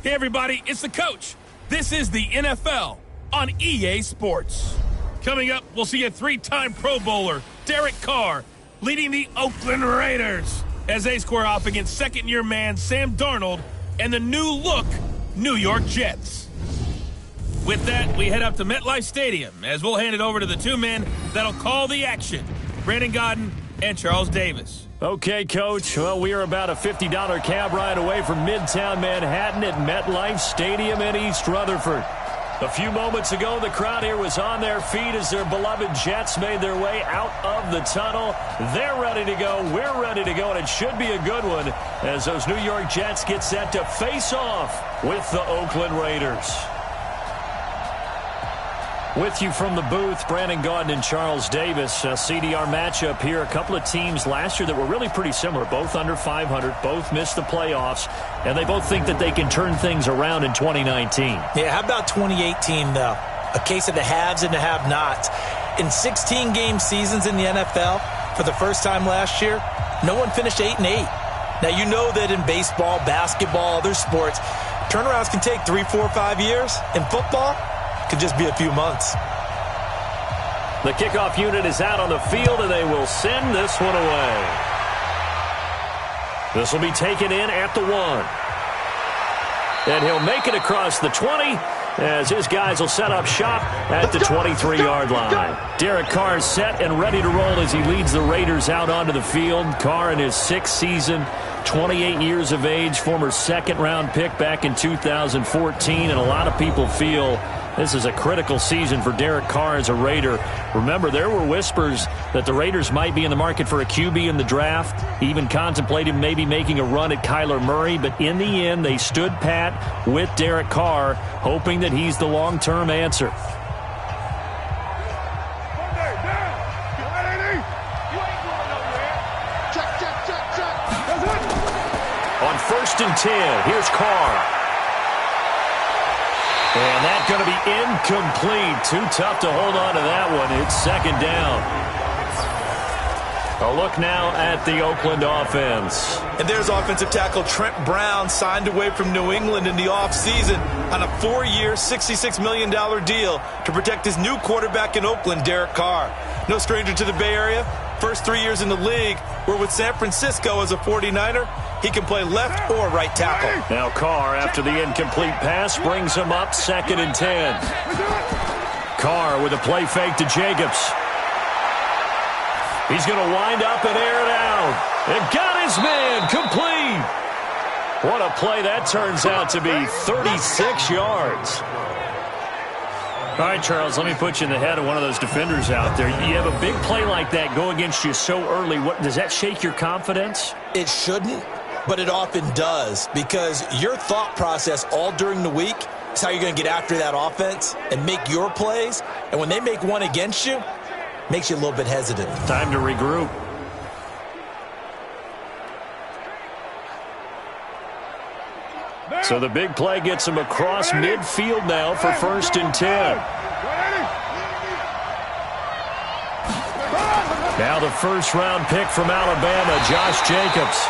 Hey, everybody, it's the coach. This is the NFL on EA Sports. Coming up, we'll see a three-time Pro Bowler, Derek Carr, leading the Oakland Raiders as they square off against second-year man Sam Darnold and the new-look New York Jets. With that, we head up to MetLife Stadium as we'll hand it over to the two men that'll call the action, Brandon Gaudin and Charles Davis. Okay, Coach. Well, we are about a $50 cab ride away from Midtown Manhattan at MetLife Stadium in East Rutherford. A few moments ago, the crowd here was on their feet as their beloved Jets made their way out of the tunnel. They're ready to go. We're ready to go, and it should be a good one as those New York Jets get set to face off with the Oakland Raiders. With you from the booth, Brandon Gaudin and Charles Davis. CDR matchup here. A couple of teams last year that were really pretty similar. Both under 500. Both missed the playoffs. And they both think that they can turn things around in 2019. Yeah, how about 2018, though? A case of the haves and the have-nots. In 16-game seasons in the NFL, for the first time last year, no one finished 8-8. Now, you know that in baseball, basketball, other sports, turnarounds can take 3, 4, 5 years. In football, could just be a few months. The kickoff unit is out on the field, and they will send this one away. This will be taken in at the 1. And he'll make it across the 20 as his guys will set up shop at the 23-yard line. Derek Carr is set and ready to roll as he leads the Raiders out onto the field. Carr in his 6th season, 28 years of age, former second-round pick back in 2014, and a lot of people feel this is a critical season for Derek Carr as a Raider. Remember, there were whispers that the Raiders might be in the market for a QB in the draft, even contemplated maybe making a run at Kyler Murray, but in the end, they stood pat with Derek Carr, hoping that he's the long-term answer. On 1st and 10, here's Carr. And that's going to be incomplete. Too tough to hold on to that one. It's 2nd down. A look now at the Oakland offense. And there's offensive tackle Trent Brown, signed away from New England in the offseason on a 4-year, $66 million deal to protect his new quarterback in Oakland, Derek Carr. No stranger to the Bay Area. First 3 years in the league were with San Francisco as a 49er. He can play left or right tackle. Now Carr, after the incomplete pass, brings him up 2nd and 10. Carr with a play fake to Jacobs. He's going to wind up and air it out. And got his man complete. What a play that turns out to be, 36 yards. All right, Charles, let me put you in the head of one of those defenders out there. You have a big play like that go against you so early. Does that shake your confidence? It shouldn't, but it often does, because your thought process all during the week is how you're going to get after that offense and make your plays. And when they make one against you, it makes you a little bit hesitant. Time to regroup. So the big play gets him across midfield now for 1st and 10. Now the 1st-round pick from Alabama, Josh Jacobs.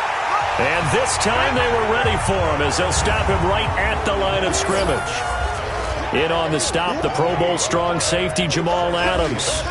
And this time they were ready for him as they'll stop him right at the line of scrimmage. In on the stop, the Pro Bowl strong safety, Jamal Adams.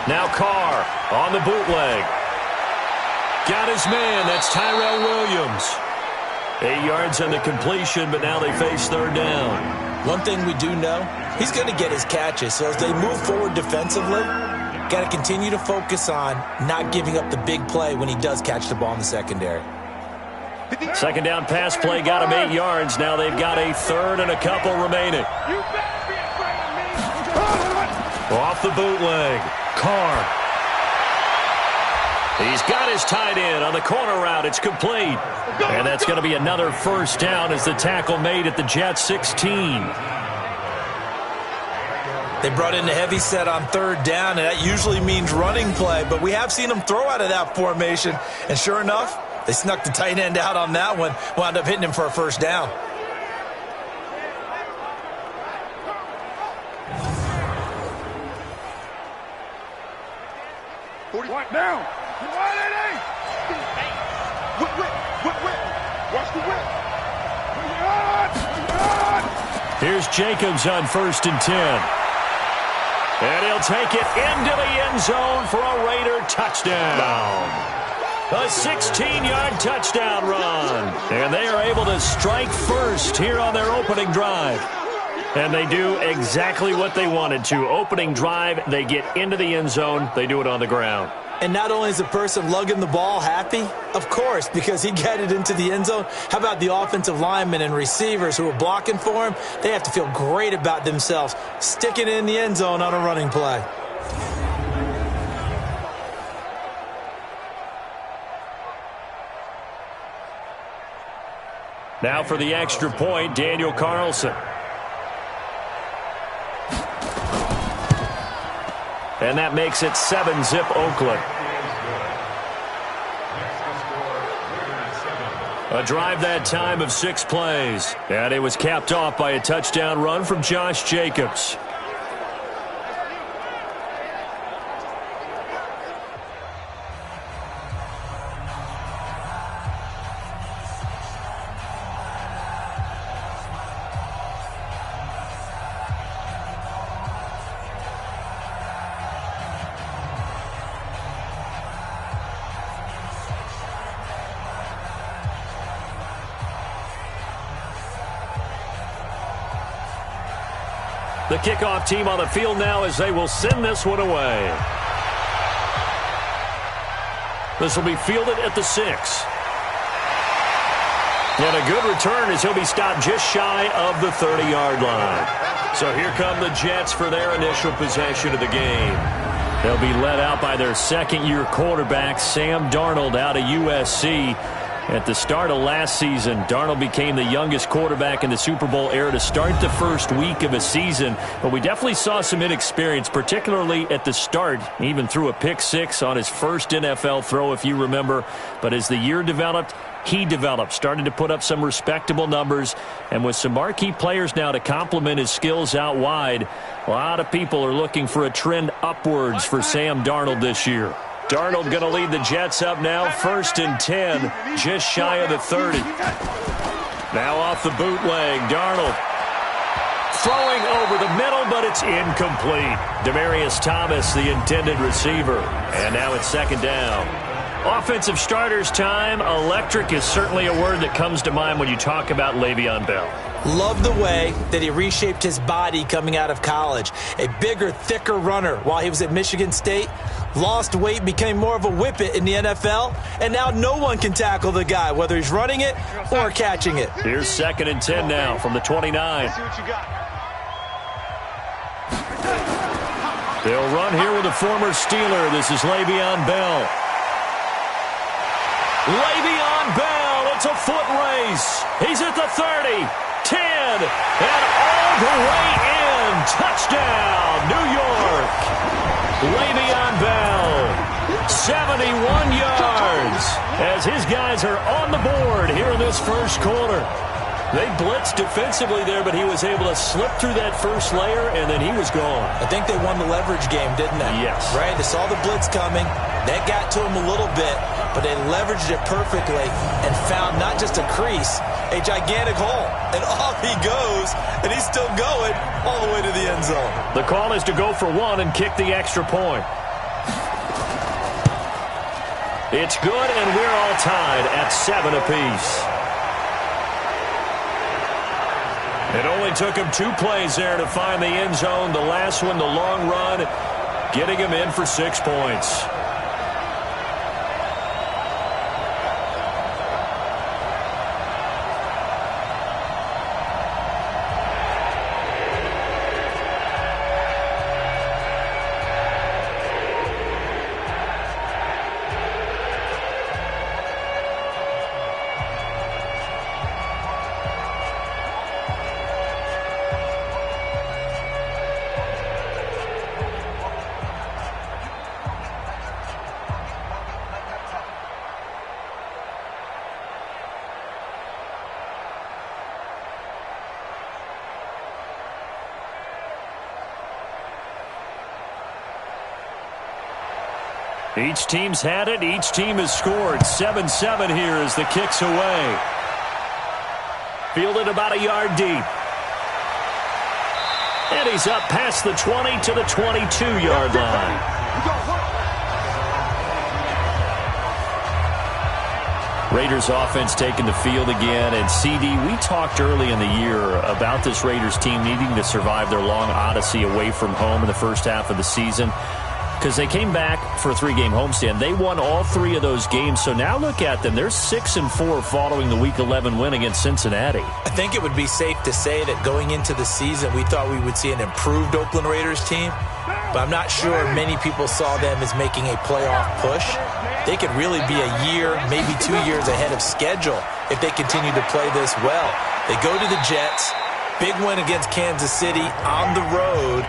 Now Carr on the bootleg. Got his man. That's Tyrell Williams. 8 yards on the completion, but now they face 3rd down. One thing we do know, he's going to get his catches. So as they move forward defensively, got to continue to focus on not giving up the big play when he does catch the ball in the secondary. 2nd down pass play got him 8 yards. Now they've got a 3rd and a couple remaining. Off the bootleg. Carr. He's got his tight end on the corner route. It's complete. And that's going to be another 1st down as the tackle made at the Jets 16. They brought in the heavy set on third down, and that usually means running play, but we have seen them throw out of that formation, and sure enough, they snuck the tight end out on that one, wound up hitting him for a first down. What now? Watch the whip. Here's Jacobs on 1st and 10. And he'll take it into the end zone for a Raider touchdown. A 16-yard touchdown run. And they are able to strike first here on their opening drive. And they do exactly what they wanted to. Opening drive, they get into the end zone. They do it on the ground. And not only is the person lugging the ball happy, of course, because he got it into the end zone. How about the offensive linemen and receivers who are blocking for him? They have to feel great about themselves, sticking it in the end zone on a running play. Now for the extra point, Daniel Carlson. And that makes it 7-zip Oakland. A drive that time of 6 plays. And it was capped off by a touchdown run from Josh Jacobs. The kickoff team on the field now as they will send this one away. This will be fielded at the 6. And a good return as he'll be stopped just shy of the 30-yard line. So here come the Jets for their initial possession of the game. They'll be led out by their second-year quarterback, Sam Darnold, out of USC. At the start of last season, Darnold became the youngest quarterback in the Super Bowl era to start the first week of a season. But we definitely saw some inexperience, particularly at the start. He even threw a pick-6 on his first NFL throw, if you remember. But as the year developed, he developed, started to put up some respectable numbers. And with some marquee players now to complement his skills out wide, a lot of people are looking for a trend upwards for Sam Darnold this year. Darnold going to lead the Jets up now, 1st and 10, just shy of the 30. Now off the bootleg, Darnold throwing over the middle, but it's incomplete. Demaryius Thomas, the intended receiver. And now it's 2nd down. Offensive starters time. Electric is certainly a word that comes to mind when you talk about Le'Veon Bell. Love the way that he reshaped his body coming out of college. A bigger, thicker runner while he was at Michigan State. Lost weight, became more of a whippet in the NFL, and now no one can tackle the guy, whether he's running it or catching it. Here's 2nd and 10 now from the 29. They'll run here with a former Steeler. This is Le'Veon Bell. Le'Veon Bell, it's a foot race. He's at the 30, 10, and all the way in. Touchdown, New York. Le'Veon Bell, 71 yards, as his guys are on the board here in this first quarter. They blitzed defensively there, but he was able to slip through that first layer, and then he was gone. I think they won the leverage game, didn't they? Yes. Right? They saw the blitz coming. That got to him a little bit, but they leveraged it perfectly and found not just a crease, a gigantic hole. And off he goes, and he's still going all the way to the end zone. The call is to go for 1 and kick the extra point. It's good, and we're all tied at 7 apiece. It only took him 2 plays there to find the end zone. The last one, the long run, getting him in for 6 points. Each team's had it. Each team has scored. 7-7 here as the kick's away. Fielded about a yard deep. And he's up past the 20 to the 22-yard line. Raiders offense taking the field again. And CD, we talked early in the year about this Raiders team needing to survive their long odyssey away from home in the first half of the season, because they came back for a 3-game homestand. They won all 3 of those games. So now look at them. They're 6-4 following the Week 11 win against Cincinnati. I think it would be safe to say that going into the season, we thought we would see an improved Oakland Raiders team. But I'm not sure many people saw them as making a playoff push. They could really be a year, maybe 2 years ahead of schedule if they continue to play this well. They go to the Jets. Big win against Kansas City on the road.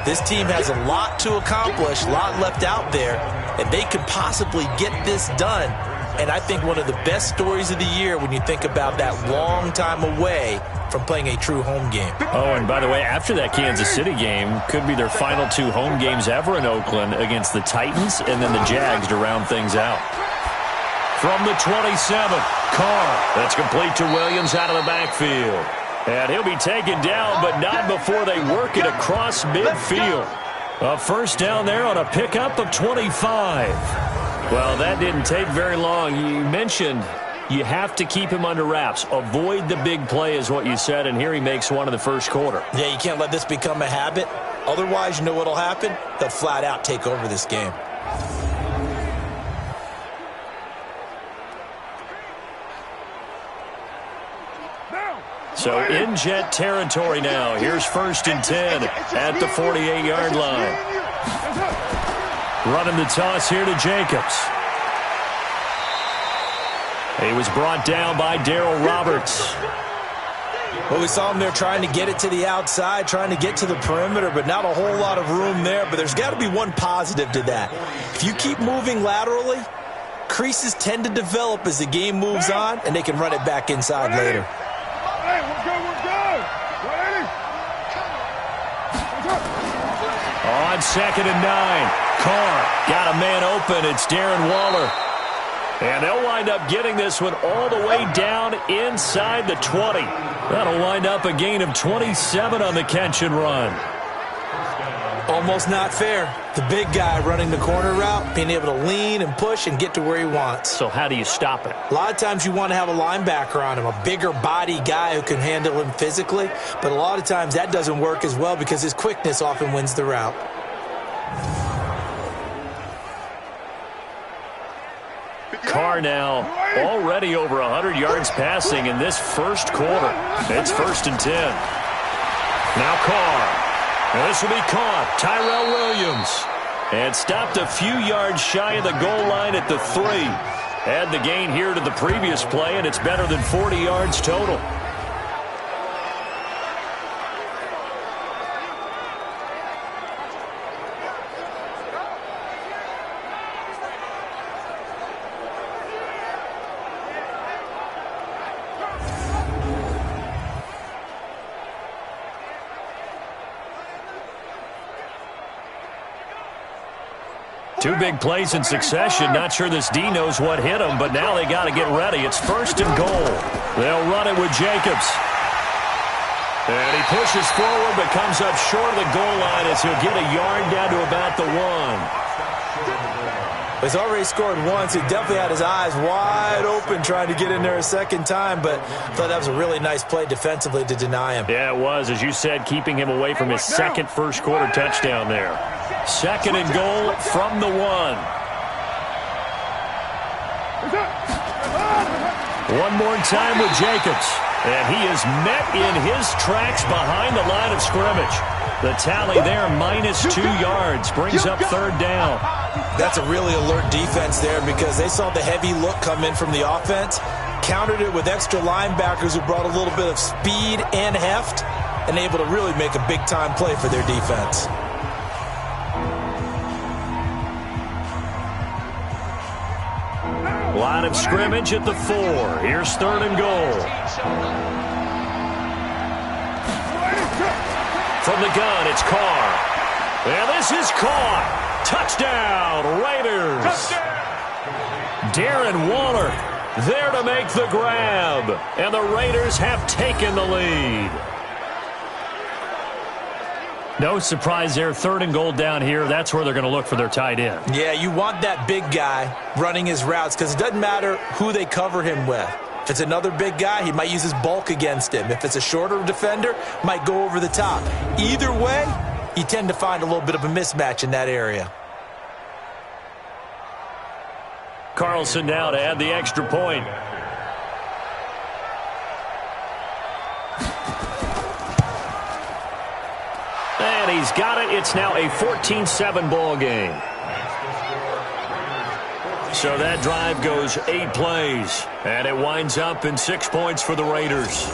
This team has a lot to accomplish, a lot left out there, and they could possibly get this done. And I think one of the best stories of the year when you think about that long time away from playing a true home game. Oh, and by the way, after that Kansas City game, could be their final 2 home games ever in Oakland against the Titans and then the Jags to round things out. From the 27, Carr. That's complete to Williams out of the backfield. And he'll be taken down, but not before they work it across midfield. A first down there on a pickup of 25. Well, that didn't take very long. You mentioned you have to keep him under wraps. Avoid the big play is what you said, and here he makes one in the first quarter. Yeah, you can't let this become a habit. Otherwise, you know what will happen? They'll flat out take over this game. So in Jet territory now. Here's 1st and 10 at the 48-yard line. Running the toss here to Jacobs. He was brought down by Darryl Roberts. Well, we saw him there trying to get it to the outside, trying to get to the perimeter, but not a whole lot of room there. But there's got to be one positive to that. If you keep moving laterally, creases tend to develop as the game moves on, and they can run it back inside later. On 2nd and 9, Carr got a man open. It's Darren Waller. And they'll wind up getting this one all the way down inside the 20. That'll wind up a gain of 27 on the catch and run. Almost not fair. The big guy running the corner route, being able to lean and push and get to where he wants. So how do you stop it? A lot of times you want to have a linebacker on him, a bigger body guy who can handle him physically. But a lot of times that doesn't work as well because his quickness often wins the route. Carr now already over 100 yards passing in this first quarter. It's 1st and 10. Now Carr. And this will be caught. Tyrell Williams. And stopped a few yards shy of the goal line at the 3. Add the gain here to the previous play, and it's better than 40 yards total. Two big plays in succession. Not sure this D knows what hit him, but now they got to get ready. It's 1st and goal. They'll run it with Jacobs. And he pushes forward, but comes up short of the goal line as he'll get a yard down to about the 1. He's already scored once. He definitely had his eyes wide open trying to get in there a second time, but I thought that was a really nice play defensively to deny him. Yeah, it was, as you said, keeping him away from his second first quarter touchdown there. 2nd and goal from the 1. One more time with Jacobs. And he is met in his tracks behind the line of scrimmage. The tally there, -2 yards, brings up 3rd down. That's a really alert defense there because they saw the heavy look come in from the offense, countered it with extra linebackers who brought a little bit of speed and heft, and able to really make a big-time play for their defense. Line of scrimmage at the 4. Here's 3rd and goal. From the gun, it's Carr. And this is caught. Touchdown, Raiders. Darren Waller there to make the grab. And the Raiders have taken the lead. No surprise there. 3rd and goal down here. That's where they're going to look for their tight end. Yeah, you want that big guy running his routes because it doesn't matter who they cover him with. If it's another big guy, he might use his bulk against him. If it's a shorter defender, might go over the top. Either way, you tend to find a little bit of a mismatch in that area. Carlson now to add the extra point. And he's got it. It's now a 14-7 ball game. So that drive goes 8 plays. And it winds up in 6 points for the Raiders.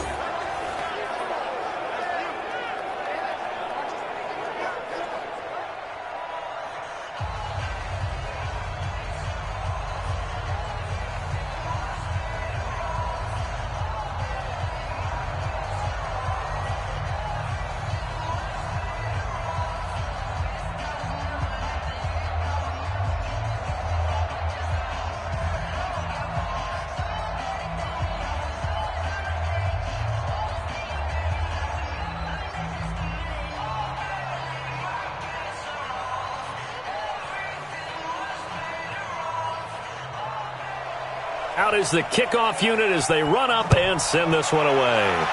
Out is the kickoff unit as they run up and send this one away.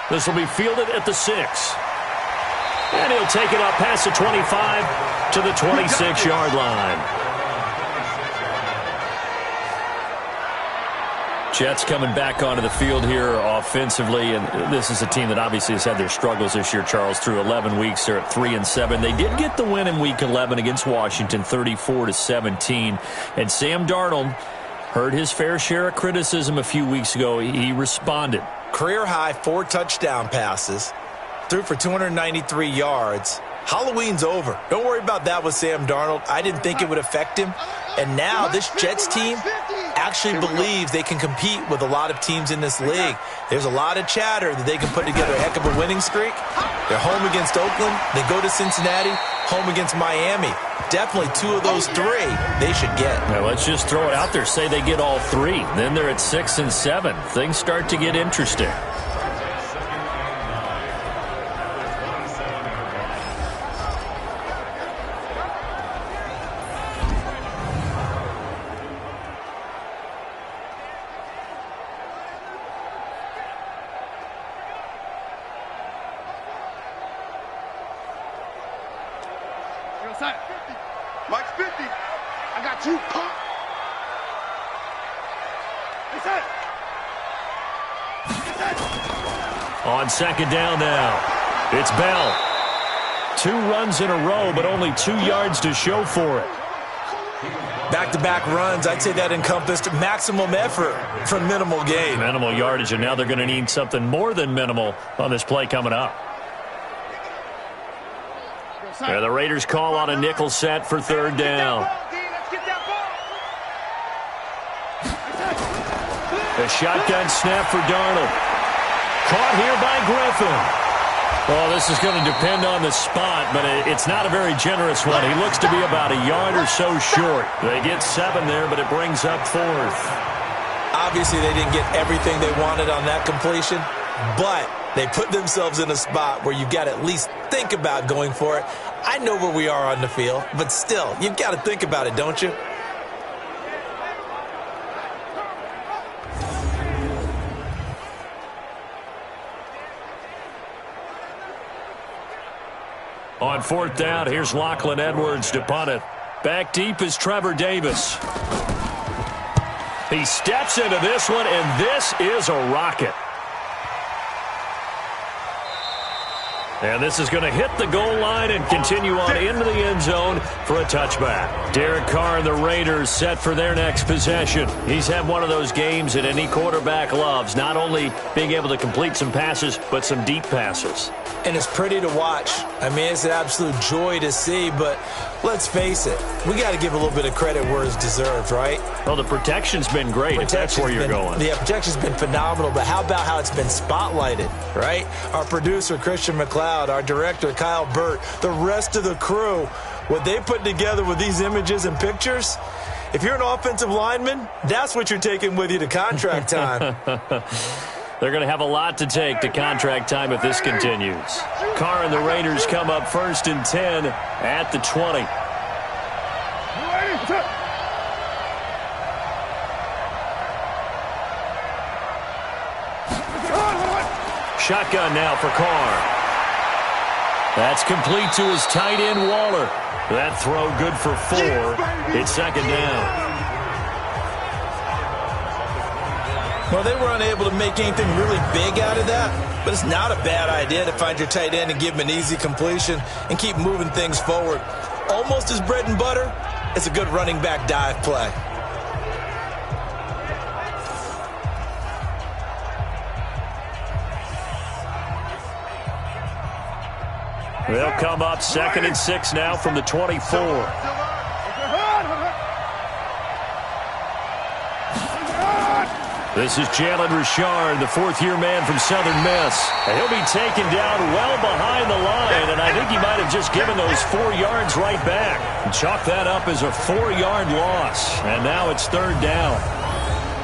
This will be fielded at the 6. And he'll take it up past the 25 to the 26-yard line. Jets coming back onto the field here offensively, and this is a team that obviously has had their struggles this year, Charles. Through 11 weeks, they're at 3-7. They did get the win in Week 11 against Washington, 34-17. And Sam Darnold heard his fair share of criticism a few weeks ago. He responded. Career-high 4 touchdown passes, threw for 293 yards. Halloween's over. Don't worry about that with Sam Darnold. I didn't think it would affect him. And now this Jets team actually believes they can compete with a lot of teams in this league. There's a lot of chatter that they can put together a heck of a winning streak. They're home against Oakland. They go to Cincinnati, home against Miami. Definitely 2 of those 3 they should get. Now let's just throw it out there. Say they get all 3. Then they're at 6-7. Things start to get interesting. Mike's 50. I got 2 pump. On 2nd down now, it's Bell. 2 runs in a row, but only 2 yards to show for it. Back-to-back runs, I'd say that encompassed maximum effort for minimal gain. Minimal yardage, and now they're going to need something more than minimal on this play coming up. And the Raiders call on a nickel set for 3rd down. A shotgun snap for Darnold. Caught here by Griffin. Well, this is going to depend on the spot, but it's not a very generous one. He looks to be about a yard or so short. They get 7 there, but it brings up 4th. Obviously, they didn't get everything they wanted on that completion, but they put themselves in a spot where you've got to at least think about going for it. I know where we are on the field, but still, you've got to think about it, don't you? On 4th down, here's Lachlan Edwards to punt it. Back deep is Trevor Davis. He steps into this one, and this is a rocket. And this is going to hit the goal line and continue on into the end zone for a touchback. Derek Carr and the Raiders set for their next possession. He's had one of those games that any quarterback loves, not only being able to complete some passes, but some deep passes. And it's pretty to watch. I mean, it's an absolute joy to see, but let's face it, we got to give a little bit of credit where it's deserved, right? Well, the protection's been great, if that's where you're going. Yeah, protection's been phenomenal, but how about how it's been spotlighted, right? Our producer, Christian McLeod, our director, Kyle Burt, the rest of the crew, what they put together with these images and pictures, if you're an offensive lineman, that's what you're taking with you to contract time. They're going to have a lot to take to contract time if this continues. Carr and the Raiders come up 1st and 10 at the 20. Shotgun now for Carr. That's complete to his tight end, Waller. That throw good for 4. It's 2nd down. Well, they were unable to make anything really big out of that, but it's not a bad idea to find your tight end and give him an easy completion and keep moving things forward. Almost as bread and butter, it's a good running back dive play. They'll come up 2nd and 6 now from the 24. This is Jalen Richard, the 4th-year man from Southern Miss. And he'll be taken down well behind the line, and I think he might have just given those 4 yards right back. And chalk that up as a 4-yard loss, and now it's 3rd down.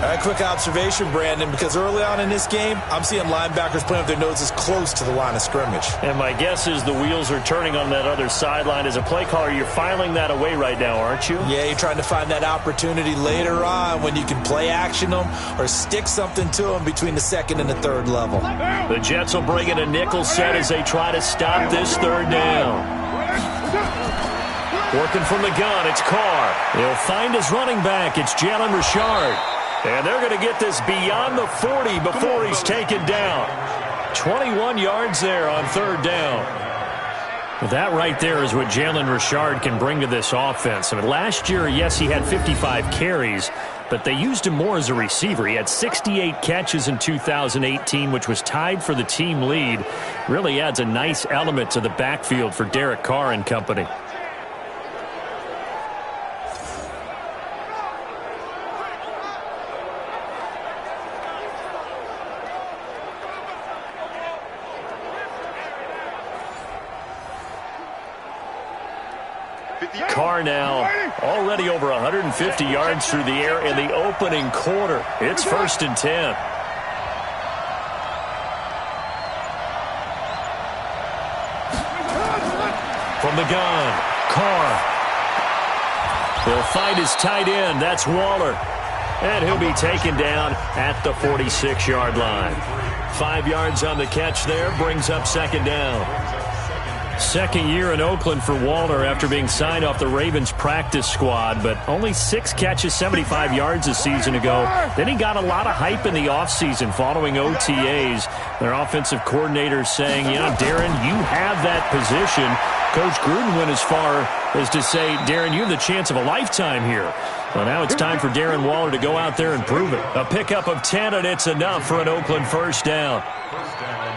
A quick observation, Brandon, because early on in this game, I'm seeing linebackers playing with their noses close to the line of scrimmage. And my guess is the wheels are turning on that other sideline. As a play caller, you're filing that away right now, aren't you? Yeah, you're trying to find that opportunity later on when you can play action them or stick something to them between the 2nd and the 3rd level. The Jets will bring in a nickel set as they try to stop this 3rd down. Working from the gun, it's Carr. He'll find his running back. It's Jalen Richard. And they're going to get this beyond the 40 before he's taken down. 21 yards there on 3rd down. That right there is what Jalen Richard can bring to this offense. I mean, last year, yes, he had 55 carries, but they used him more as a receiver. He had 68 catches in 2018, which was tied for the team lead. Really adds a nice element to the backfield for Derek Carr and company. Carr now already over 150 yards through the air in the opening quarter. It's 1st and 10. From the gun, Carr. He'll find his tight end. That's Waller. And he'll be taken down at the 46-yard line. 5 yards on the catch there, brings up 2nd down. 2nd year in Oakland for Waller after being signed off the Ravens practice squad, but only 6 catches, 75 yards a season ago. Then he got a lot of hype in the offseason following OTAs. Their offensive coordinator saying, you know, Darren, you have that position. Coach Gruden went as far as to say, Darren, you have the chance of a lifetime here. Well, now it's time for Darren Waller to go out there and prove it. A pickup of 10, and it's enough for an Oakland 1st down.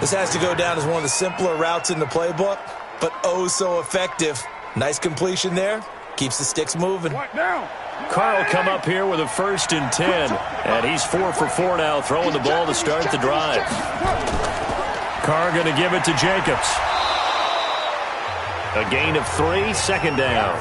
This has to go down as one of the simpler routes in the playbook, but oh so effective. Nice completion there. Keeps the sticks moving. Carr will come up here with a 1st and 10. And he's 4 for 4 now, throwing the ball to start the drive. Carr going to give it to Jacobs. A gain of 3, 2nd down.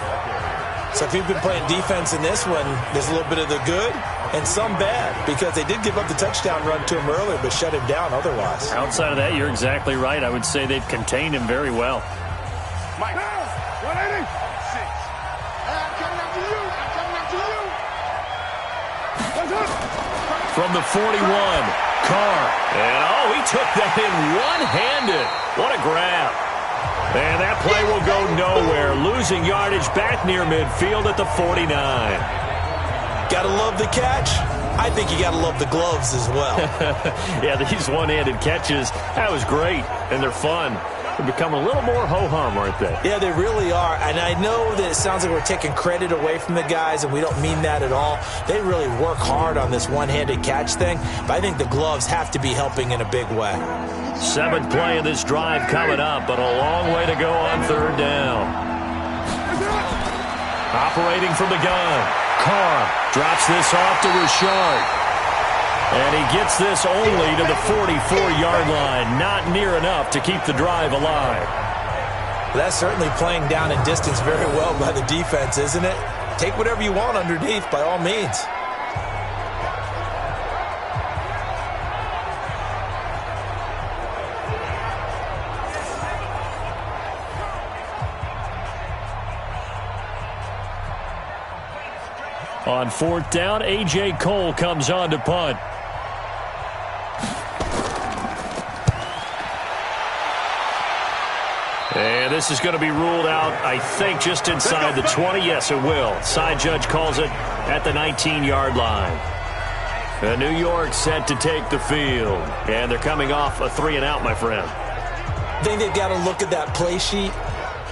So if you've been playing defense in this one, there's a little bit of the good and some bad, because they did give up the touchdown run to him earlier, but shut him down otherwise. Outside of that, you're exactly right. I would say they've contained him very well. Mike, 180. 6. I'm coming after you. I'm coming after you. From the 41, Carr. And, he took that in one-handed. What a grab. And that play will go nowhere. Losing yardage back near midfield at the 49. Gotta love the catch. I think you gotta love the gloves as well. Yeah, these one-handed catches, that was great, and they're fun. They're becoming a little more ho-hum, aren't they? Yeah, they really are. And I know that it sounds like we're taking credit away from the guys, and we don't mean that at all. They really work hard on this one-handed catch thing, but I think the gloves have to be helping in a big way. 7th play of this drive coming up, but a long way to go on 3rd down. Operating from the gun. Carr drops this off to Richard. And he gets this only to the 44-yard line. Not near enough to keep the drive alive. That's certainly playing down in distance very well by the defense, isn't it? Take whatever you want underneath, by all means. On 4th down, A.J. Cole comes on to punt. And this is going to be ruled out, I think, just inside the 20. Yes, it will. Side judge calls it at the 19-yard line. New York set to take the field. And they're coming off a 3-and-out, my friend. I think they've got to look at that play sheet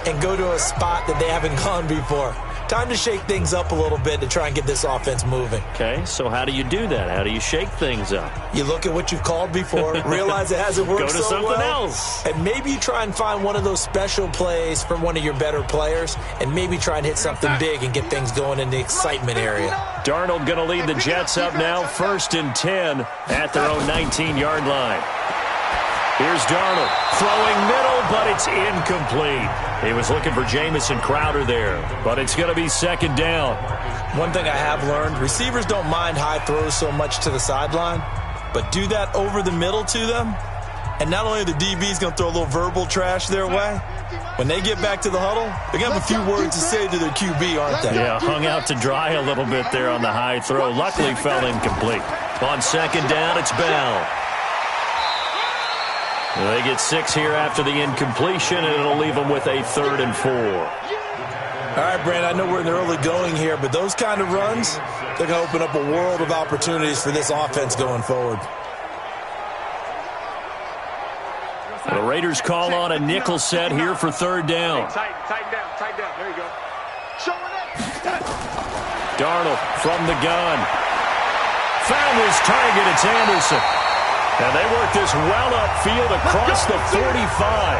and go to a spot that they haven't gone before. Time to shake things up a little bit to try and get this offense moving. Okay, so how do you do that? How do you shake things up? You look at what you've called before, realize it hasn't worked so well. Go to something else. And maybe you try and find one of those special plays from one of your better players, and maybe try and hit something big and get things going in the excitement area. Darnold going to lead the Jets up now, 1st and 10 at their own 19-yard line. Here's Darnold, throwing middle, but it's incomplete. He was looking for Jamison Crowder there, but it's going to be 2nd down. One thing I have learned, receivers don't mind high throws so much to the sideline, but do that over the middle to them, and not only are the DBs going to throw a little verbal trash their way, when they get back to the huddle, they're going to have a few words to say to their QB, aren't they? Yeah, hung out to dry a little bit there on the high throw. Luckily fell incomplete. On 2nd down, it's Bell. They get 6 here after the incompletion, and it'll leave them with a 3rd and 4. All right, Brand, I know we're in the early going here, but those kind of runs, they're going to open up a world of opportunities for this offense going forward. The Raiders call on a nickel set here for 3rd down. Tighten down. There you go. Darnold from the gun. Found his target. It's Anderson. And they work this well upfield across the 45.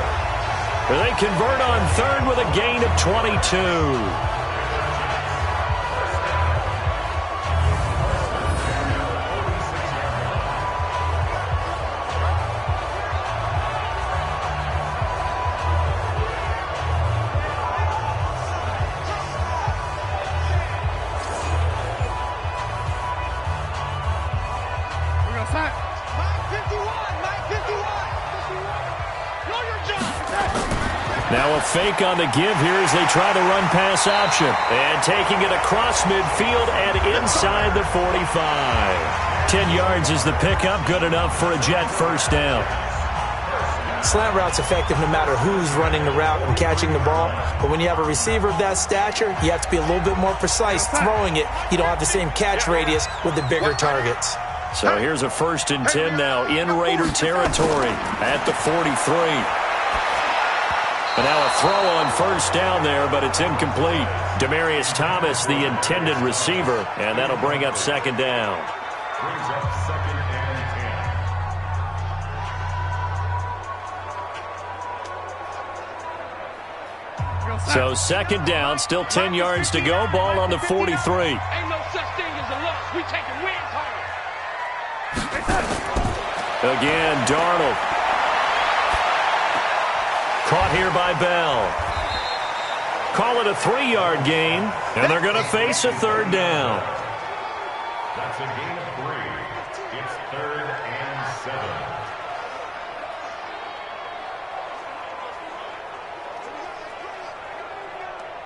They convert on 3rd with a gain of 22. Now a fake on the give here as they try the run-pass option. And taking it across midfield and inside the 45. 10 yards is the pickup, good enough for a Jet 1st down. Slant route's effective no matter who's running the route and catching the ball. But when you have a receiver of that stature, you have to be a little bit more precise throwing it. You don't have the same catch radius with the bigger targets. So here's a 1st and 10 now in Raider territory at the 43. And now a throw on 1st down there, but it's incomplete. Demaryius Thomas, the intended receiver, and that'll bring up 2nd down. Brings up 2nd and 10. So 2nd down, still 10 yards to go. Ball on the 43. Ain't no such thing as a loss. We taking wins home. Again, Darnold. Caught here by Bell. Call it a 3-yard gain, and they're going to face a 3rd down. That's a gain of 3. It's 3rd and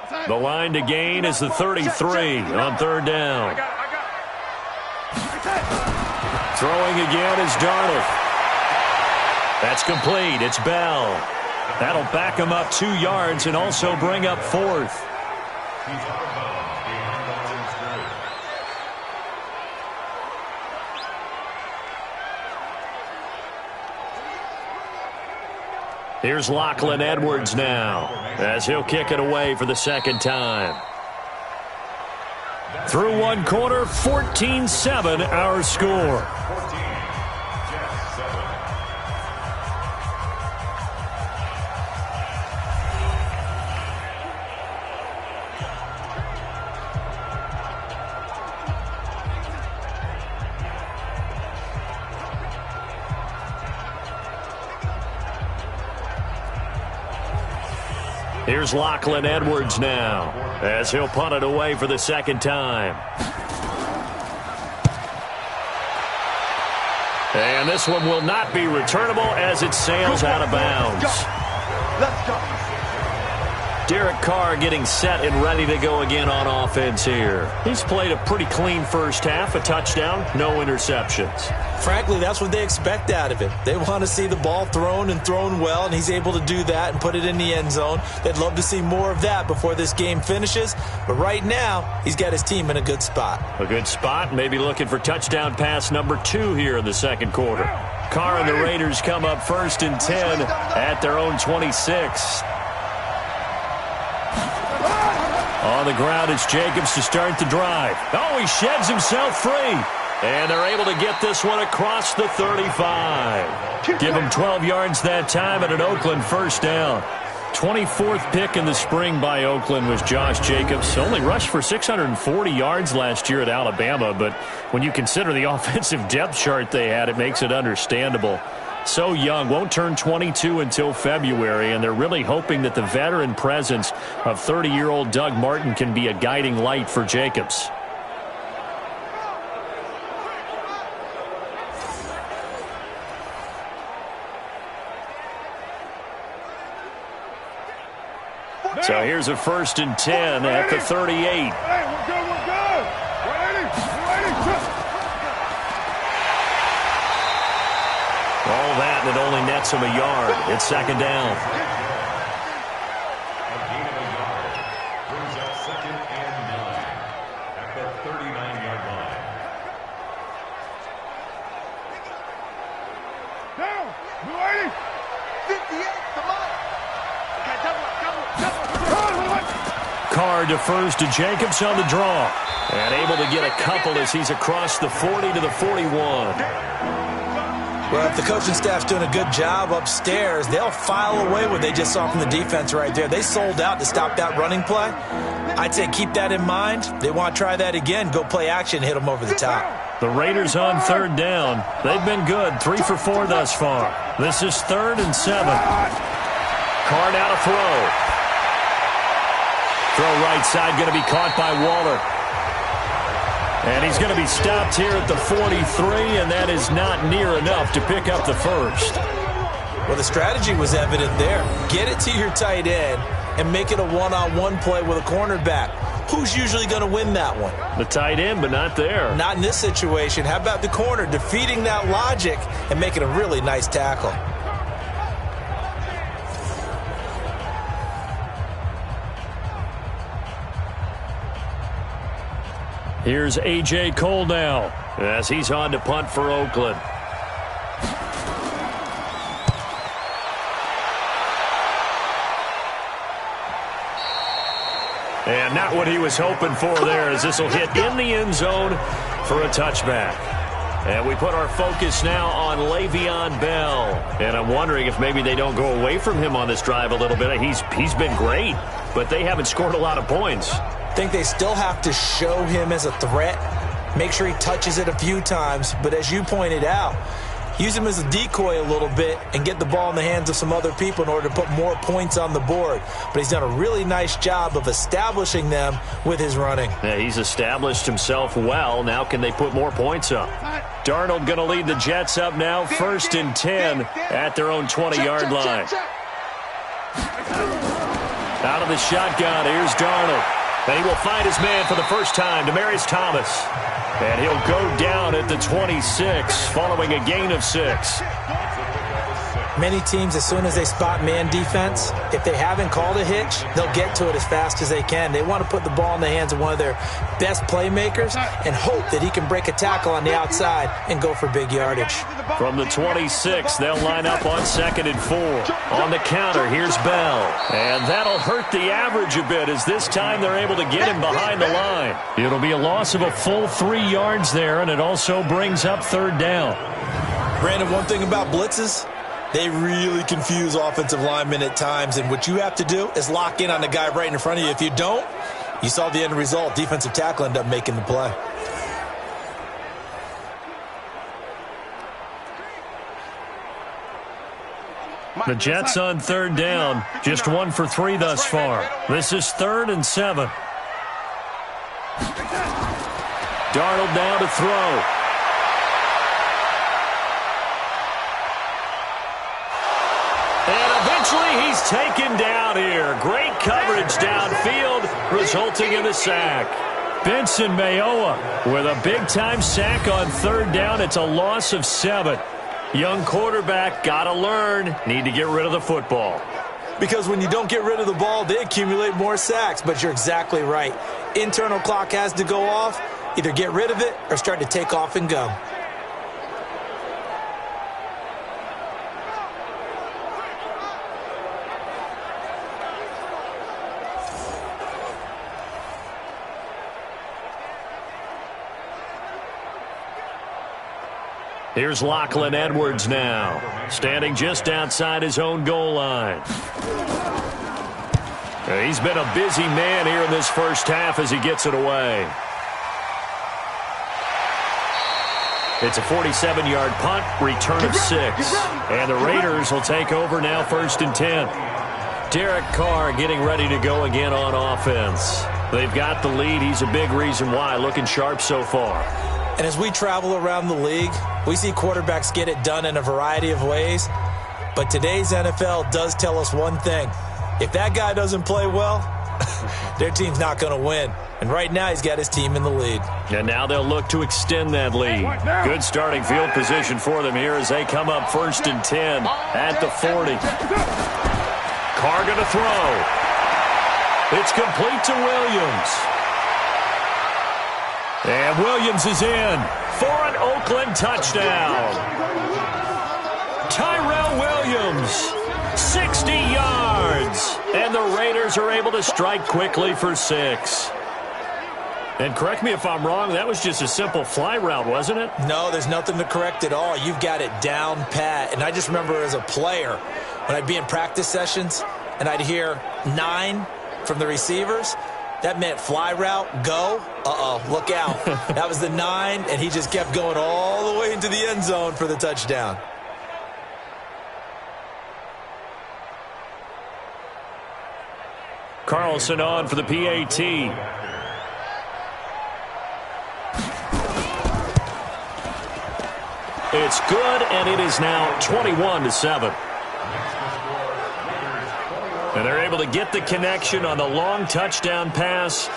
7. The line to gain is the 33 on 3rd down. Throwing again is Darnold. That's complete. It's Bell. That'll back him up 2 yards and also bring up 4th. He's out of bounds behind the line of scrimmage. Here's Lachlan Edwards now, as he'll kick it away for the second time. Through one quarter, 14-7 our score. Here's Lachlan Edwards now, as he'll punt it away for the second time. And this one will not be returnable as it sails out of bounds. Let's go. Derek Carr getting set and ready to go again on offense here. He's played a pretty clean first half, a touchdown, no interceptions. Frankly, that's what they expect out of him. They want to see the ball thrown and thrown well, and he's able to do that and put it in the end zone. They'd love to see more of that before this game finishes. But right now, he's got his team in a good spot. A good spot, maybe looking for touchdown pass number 2 here in the second quarter. Carr and the Raiders come up 1st and 10 at their own 26. On the ground, it's Jacobs to start the drive. Oh, he sheds himself free. And they're able to get this one across the 35. Give him 12 yards that time and an Oakland first down. 24th pick in the spring by Oakland was Josh Jacobs. Only rushed for 640 yards last year at Alabama, but when you consider the offensive depth chart they had, it makes it understandable. So young, won't turn 22 until February, and they're really hoping that the veteran presence of 30-year-old Doug Martin can be a guiding light for Jacobs. So here's a 1st and 10 at the 38. Hey, we're good, we're good. We're ready. All that, and it only nets him a yard. It's second down. A gain of a yard brings up 2nd and 9 at the 39-yard line. Down. We're ready. 58, come on. Okay, double. Carr defers to Jacobs on the draw. And able to get a couple as he's across the 40 to the 41. Well, if the coaching staff's doing a good job upstairs, they'll file away what they just saw from the defense right there. They sold out to stop that running play. I'd say keep that in mind. They want to try that again. Go play action, hit them over the top. The Raiders on 3rd down. They've been good, 3 for 4 thus far. This is 3rd and 7. Carr now to throw. Throw right side, going to be caught by Waller. And he's going to be stopped here at the 43, and that is not near enough to pick up the first. Well, the strategy was evident there. Get it to your tight end and make it a one-on-one play with a cornerback. Who's usually going to win that one? The tight end, but not there. Not in this situation. How about the corner defeating that logic and making a really nice tackle? Here's A.J. Cole now as he's on to punt for Oakland. And not what he was hoping for there, as this will hit in the end zone for a touchback. And we put our focus now on Le'Veon Bell. And I'm wondering if maybe they don't go away from him on this drive a little bit. He's been great, but they haven't scored a lot of points. I think they still have to show him as a threat, make sure he touches it a few times, but as you pointed out, use him as a decoy a little bit and get the ball in the hands of some other people in order to put more points on the board. But he's done a really nice job of establishing them with his running. Yeah, he's established himself well. Now can they put more points up? Darnold going to lead the Jets up now, 1st and 10 at their own 20-yard line. Out of the shotgun, here's Darnold. And he will find his man for the first time, Demaryius Thomas. And he'll go down at the 26 following a gain of 6. Many teams, as soon as they spot man defense, if they haven't called a hitch, they'll get to it as fast as they can. They want to put the ball in the hands of one of their best playmakers and hope that he can break a tackle on the outside and go for big yardage. From the 26, they'll line up on 2nd and 4. On the counter, here's Bell. And that'll hurt the average a bit, as this time they're able to get him behind the line. It'll be a loss of a full 3 yards there, and it also brings up 3rd down. Brandon, one thing about blitzes, they really confuse offensive linemen at times, and what you have to do is lock in on the guy right in front of you. If you don't, you saw the end result. Defensive tackle ended up making the play. The Jets on 3rd down, just 1 for 3 thus far. This is 3rd and 7. Darnold now to throw. And eventually he's taken down here. Great coverage downfield, resulting in a sack. Benson Mayowa with a big-time sack on 3rd down. It's a loss of 7. Young quarterback, got to learn. Need to get rid of the football. Because when you don't get rid of the ball, they accumulate more sacks. But you're exactly right. Internal clock has to go off. Either get rid of it or start to take off and go. Here's Lachlan Edwards now, standing just outside his own goal line. He's been a busy man here in this first half as he gets it away. It's a 47-yard punt, return of 6. And the Raiders will take over now 1st and 10. Derek Carr getting ready to go again on offense. They've got the lead. He's a big reason why, looking sharp so far. And as we travel around the league, we see quarterbacks get it done in a variety of ways. But today's NFL does tell us one thing. If that guy doesn't play well, their team's not going to win. And right now he's got his team in the lead. And now they'll look to extend that lead. Good starting field position for them here as they come up 1st and 10 at the 40. Carr going to throw. It's complete to Williams. And Williams is in for an Oakland touchdown. Tyrell Williams, 60 yards. And the Raiders are able to strike quickly for 6. And correct me if I'm wrong, that was just a simple fly route, wasn't it? No, there's nothing to correct at all. You've got it down pat. And I just remember as a player, when I'd be in practice sessions and I'd hear 9 from the receivers, that meant fly route, go. Look out. That was the 9, and he just kept going all the way into the end zone for the touchdown. Carlson on for the PAT. It's good, and it is now 21-7. And they're able to get the connection on the long touchdown pass.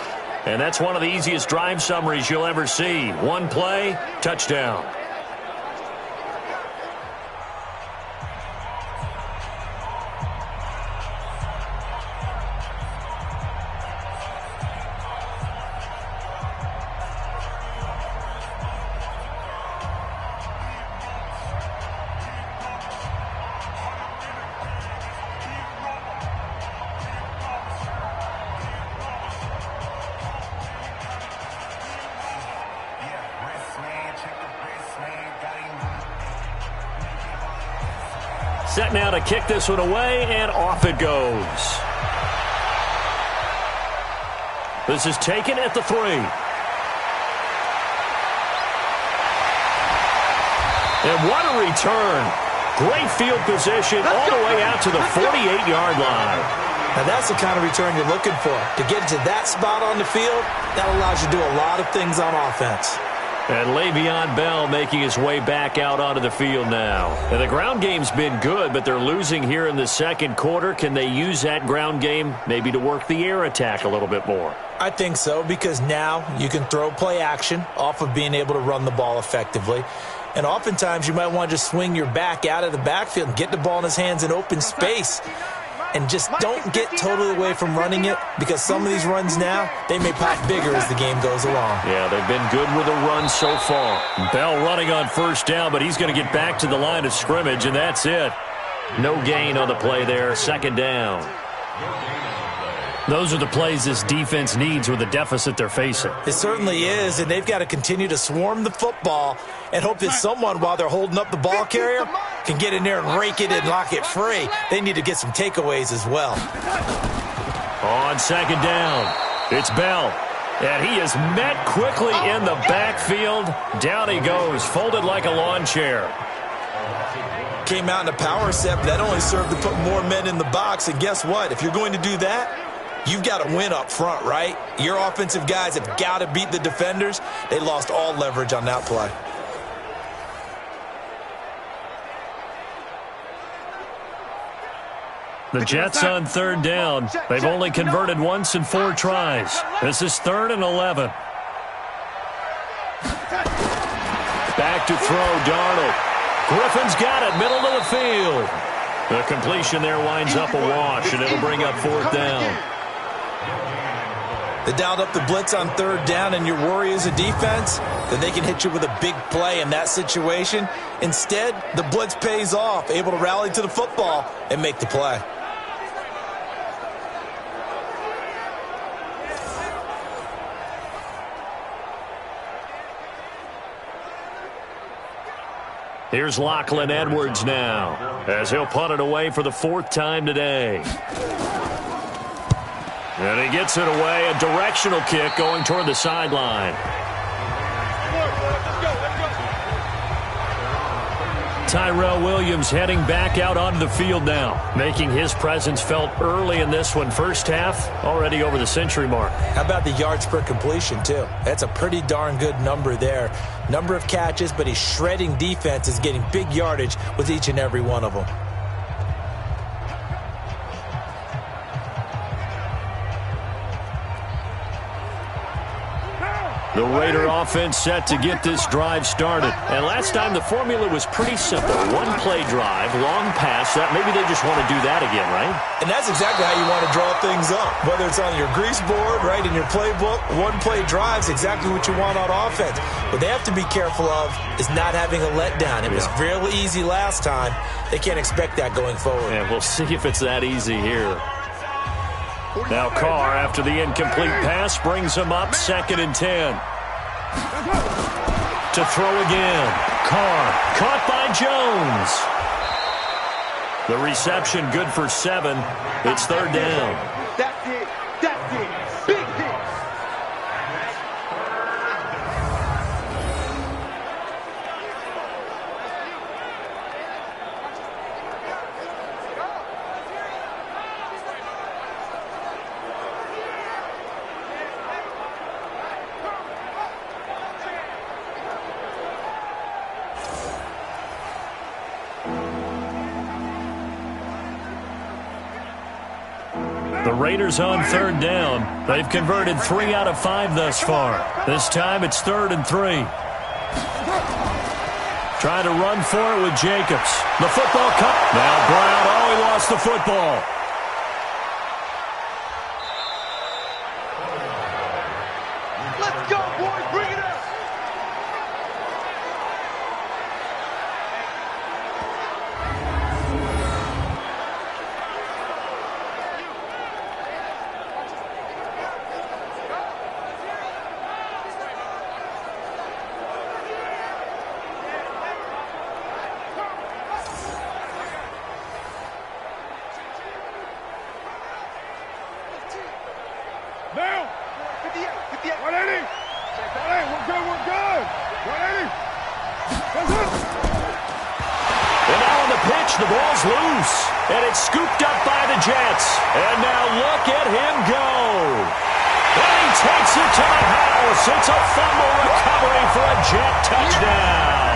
And that's one of the easiest drive summaries you'll ever see. One play, touchdown. Set now to kick this one away, and off it goes. This is taken at the 3. And what a return. Great field position all the way out to the 48-yard line. Now that's the kind of return you're looking for. To get to that spot on the field, that allows you to do a lot of things on offense. And Le'Veon Bell making his way back out onto the field now. And the ground game's been good, but they're losing here in the second quarter. Can they use that ground game maybe to work the air attack a little bit more? I think so, because now you can throw play action off of being able to run the ball effectively. And oftentimes you might want to just swing your back out of the backfield and get the ball in his hands in open space. And just don't get totally away from running it, because some of these runs now, they may pop bigger as the game goes along. Yeah, they've been good with the run so far. Bell running on first down, but he's going to get back to the line of scrimmage, and that's it. No gain on the play there, second down. Those are the plays this defense needs with the deficit they're facing. It certainly is, and they've got to continue to swarm the football and hope that someone, while they're holding up the ball carrier, can get in there and rake it and lock it free. They need to get some takeaways as well. On second down, it's Bell. And he is met quickly in the backfield. Down he goes, folded like a lawn chair. Came out in a power set, but that only served to put more men in the box. And guess what? If you're going to do that, you've got to win up front, right? Your offensive guys have got to beat the defenders. They lost all leverage on that play. The Jets on third down. They've only converted once in 4 tries. This is 3rd and 11. Back to throw, Darnold. Griffin's got it, middle of the field. The completion there winds up a wash, and it'll bring up 4th down. They dialed up the blitz on 3rd down, and your worry as a defense, then they can hit you with a big play in that situation. Instead, the blitz pays off, able to rally to the football and make the play. Here's Lachlan Edwards now, as he'll punt it away for the 4th time today. And he gets it away, a directional kick going toward the sideline. Tyrell Williams heading back out onto the field now, making his presence felt early in this one. First half, already over the century mark. How about the yards per completion, too? That's a pretty darn good number there. Number of catches, but he's shredding defenses, getting big yardage with each and every one of them. The Raider offense set to get this drive started. And last time the formula was pretty simple. 1-play drive, long pass. Maybe they just want to do that again, right? And that's exactly how you want to draw things up. Whether it's on your grease board, right, in your playbook, 1-play drive's exactly what you want on offense. What they have to be careful of is not having a letdown. It was fairly easy last time. They can't expect that going forward. Yeah, we'll see if it's that easy here. Now Carr, after the incomplete pass, brings him up 2nd and 10. To throw again. Carr, caught by Jones. The reception good for 7. It's 3rd down. That's it. That's it. Big hit. The Raiders on 3rd down. They've converted 3 out of 5 thus far. This time it's 3rd and 3. Trying to run for it with Jacobs. The football cut. Now Brown. Oh, he lost the football. Let's go, boys. Bring it up. Now, 58, 58, 180. 180, we're good, we're good. 180. That's it. And now on the pitch, the ball's loose. And it's scooped up by the Jets. And now look at him go. And he takes it to the house. It's a fumble recovery for a Jet touchdown.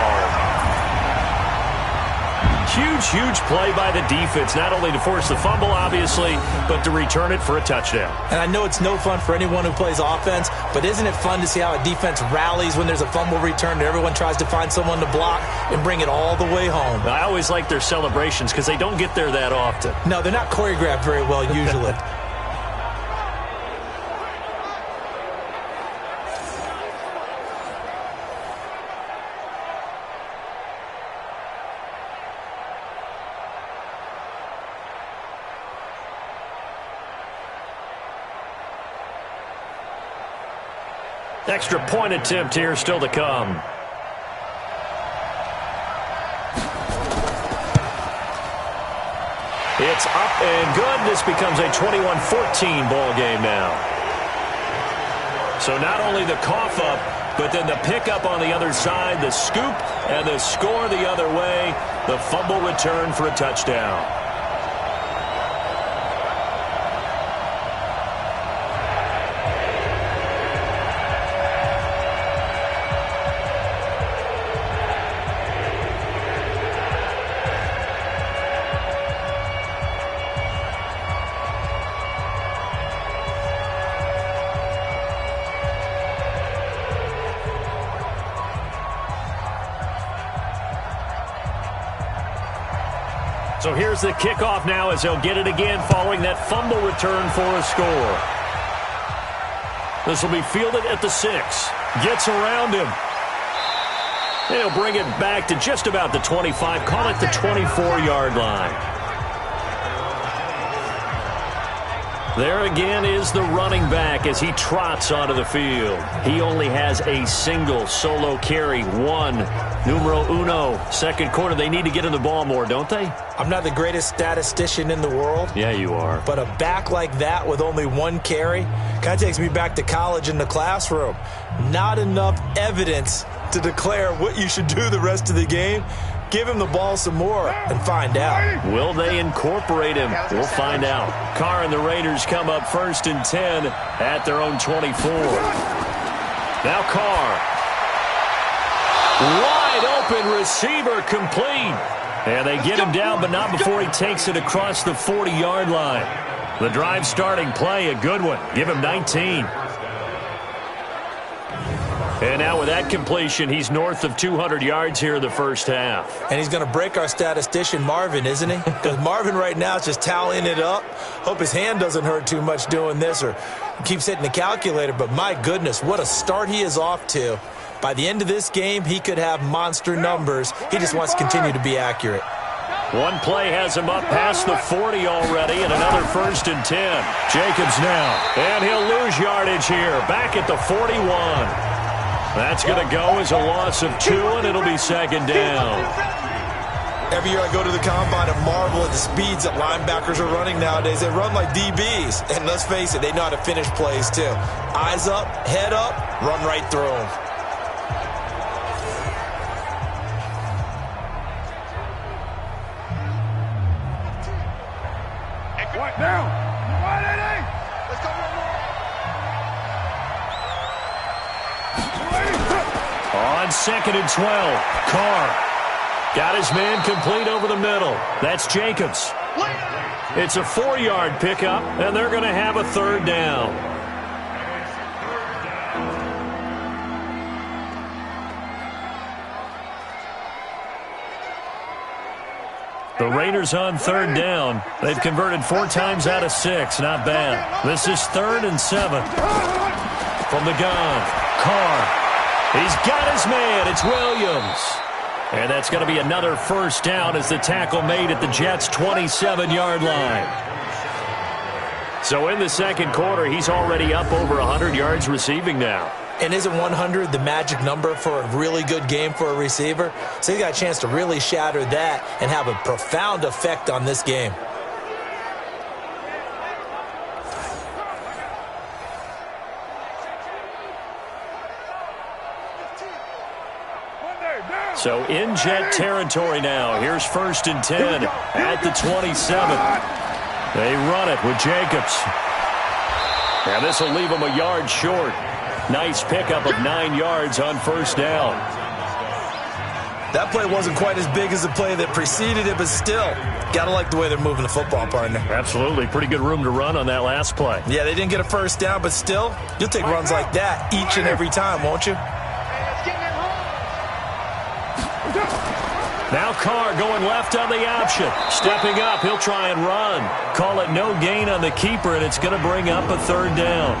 huge play by the defense, not only to force the fumble, obviously, but to return it for a touchdown. And I know it's no fun for anyone who plays offense, but isn't it fun to see how a defense rallies when there's a fumble return and everyone tries to find someone to block and bring it all the way home? I always like their celebrations because they don't get there that often. No, they're not choreographed very well usually. Extra point attempt here still to come. It's up and good. This becomes a 21-14 ball game now. So not only the cough up, but then the pickup on the other side, the scoop, and the score the other way. The fumble return for a touchdown. So here's the kickoff now as they'll get it again following that fumble return for a score. This will be fielded at the 6. Gets around him. And he'll bring it back to just about the 25. Call it the 24-yard line. There again is the running back as he trots onto the field. He only has a single solo carry. Numero uno. Second quarter, they need to get in the ball more, don't they? I'm not the greatest statistician in the world. Yeah, you are. But a back like that with only one carry kind of takes me back to college in the classroom. Not enough evidence to declare what you should do the rest of the game. Give him the ball some more and find out. Will they incorporate him? We'll find out. Carr and the Raiders come up 1st and 10 at their own 24. Now Carr. Wide open receiver complete. And they get him down, but not before he takes it across the 40-yard line. The drive starting play, a good one. Give him 19. And now with that completion, he's north of 200 yards here in the first half. And he's going to break our statistician, Marvin, isn't he? Because Marvin right now is just tallying it up. Hope his hand doesn't hurt too much doing this or keeps hitting the calculator. But my goodness, what a start he is off to. By the end of this game, he could have monster numbers. He just wants to continue to be accurate. One play has him up past the 40 already, and another 1st and 10. Jacobs now, and he'll lose yardage here. Back at the 41. That's going to go as a loss of 2, and it'll be 2nd down. Every year I go to the combine and marvel at the speeds that linebackers are running nowadays. They run like DBs. And let's face it, they know how to finish plays too. Eyes up, head up, run right through them. What now? Let's go one more. On 2nd and 12, Carr got his man complete over the middle. That's Jacobs. It's a 4-yard pickup, and they're going to have a 3rd down. The Raiders on 3rd down. They've converted 4 times out of 6. Not bad. This is 3rd and 7. From the gun, Carr. He's got his man. It's Williams. And that's going to be another 1st down as the tackle made at the Jets' 27-yard line. So in the 2nd quarter, he's already up over 100 yards receiving now. And isn't 100 the magic number for a really good game for a receiver? So he's got a chance to really shatter that and have a profound effect on this game. So in Jet territory now. Here's 1st and 10 at the 27. They run it with Jacobs. And this will leave them a yard short. Nice pickup of 9 yards on 1st down. That play wasn't quite as big as the play that preceded it, but still, got to like the way they're moving the football, partner. Absolutely. Pretty good room to run on that last play. Yeah, they didn't get a first down, but still, you'll take runs like that each and every time, won't you? Now Carr going left on the option. Stepping up, he'll try and run. Call it no gain on the keeper, and it's going to bring up a third down.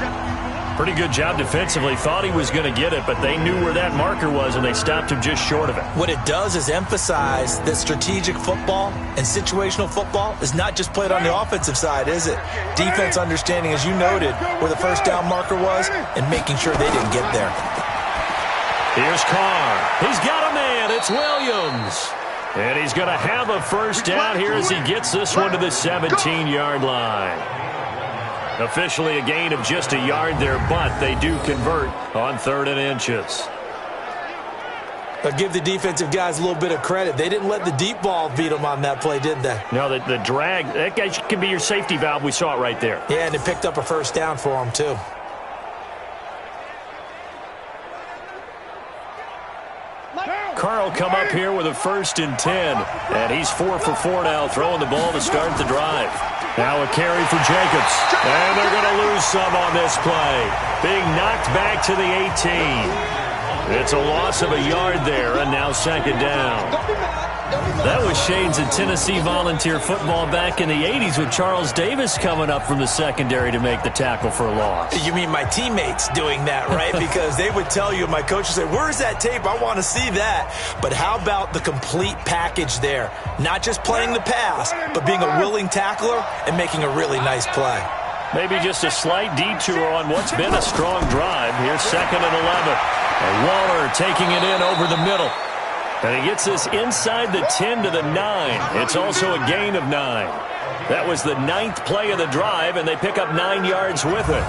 Pretty good job defensively. Thought he was going to get it, but they knew where that marker was, and they stopped him just short of it. What it does is emphasize that strategic football and situational football is not just played on the offensive side, is it? Defense understanding, as you noted, where the first down marker was and making sure they didn't get there. Here's Carr. He's got a man. It's Williams. And he's going to have a first down here as he gets this one to the 17-yard line. Officially a gain of just a yard there, but they do convert on 3rd and inches. But give the defensive guys a little bit of credit. They didn't let the deep ball beat them on that play, did they? No, the drag, that guy can be your safety valve. We saw it right there. Yeah, and it picked up a first down for him, too. Carr will come up here with a 1st and 10. And he's 4 for 4 now, throwing the ball to start the drive. Now a carry for Jacobs. And they're going to lose some on this play. Being knocked back to the 18. It's a loss of a yard there, and now 2nd down. That was shades of Tennessee volunteer football back in the 80s with Charles Davis coming up from the secondary to make the tackle for a loss. You mean my teammates doing that, right? Because they would tell you, my coach would say, where's that tape? I want to see that. But how about the complete package there? Not just playing the pass, but being a willing tackler and making a really nice play. Maybe just a slight detour on what's been a strong drive. Here's 2nd and 11. And Waller taking it in over the middle. And he gets this inside the 10 to the 9. It's also a gain of 9. That was the 9th play of the drive, and they pick up 9 yards with it.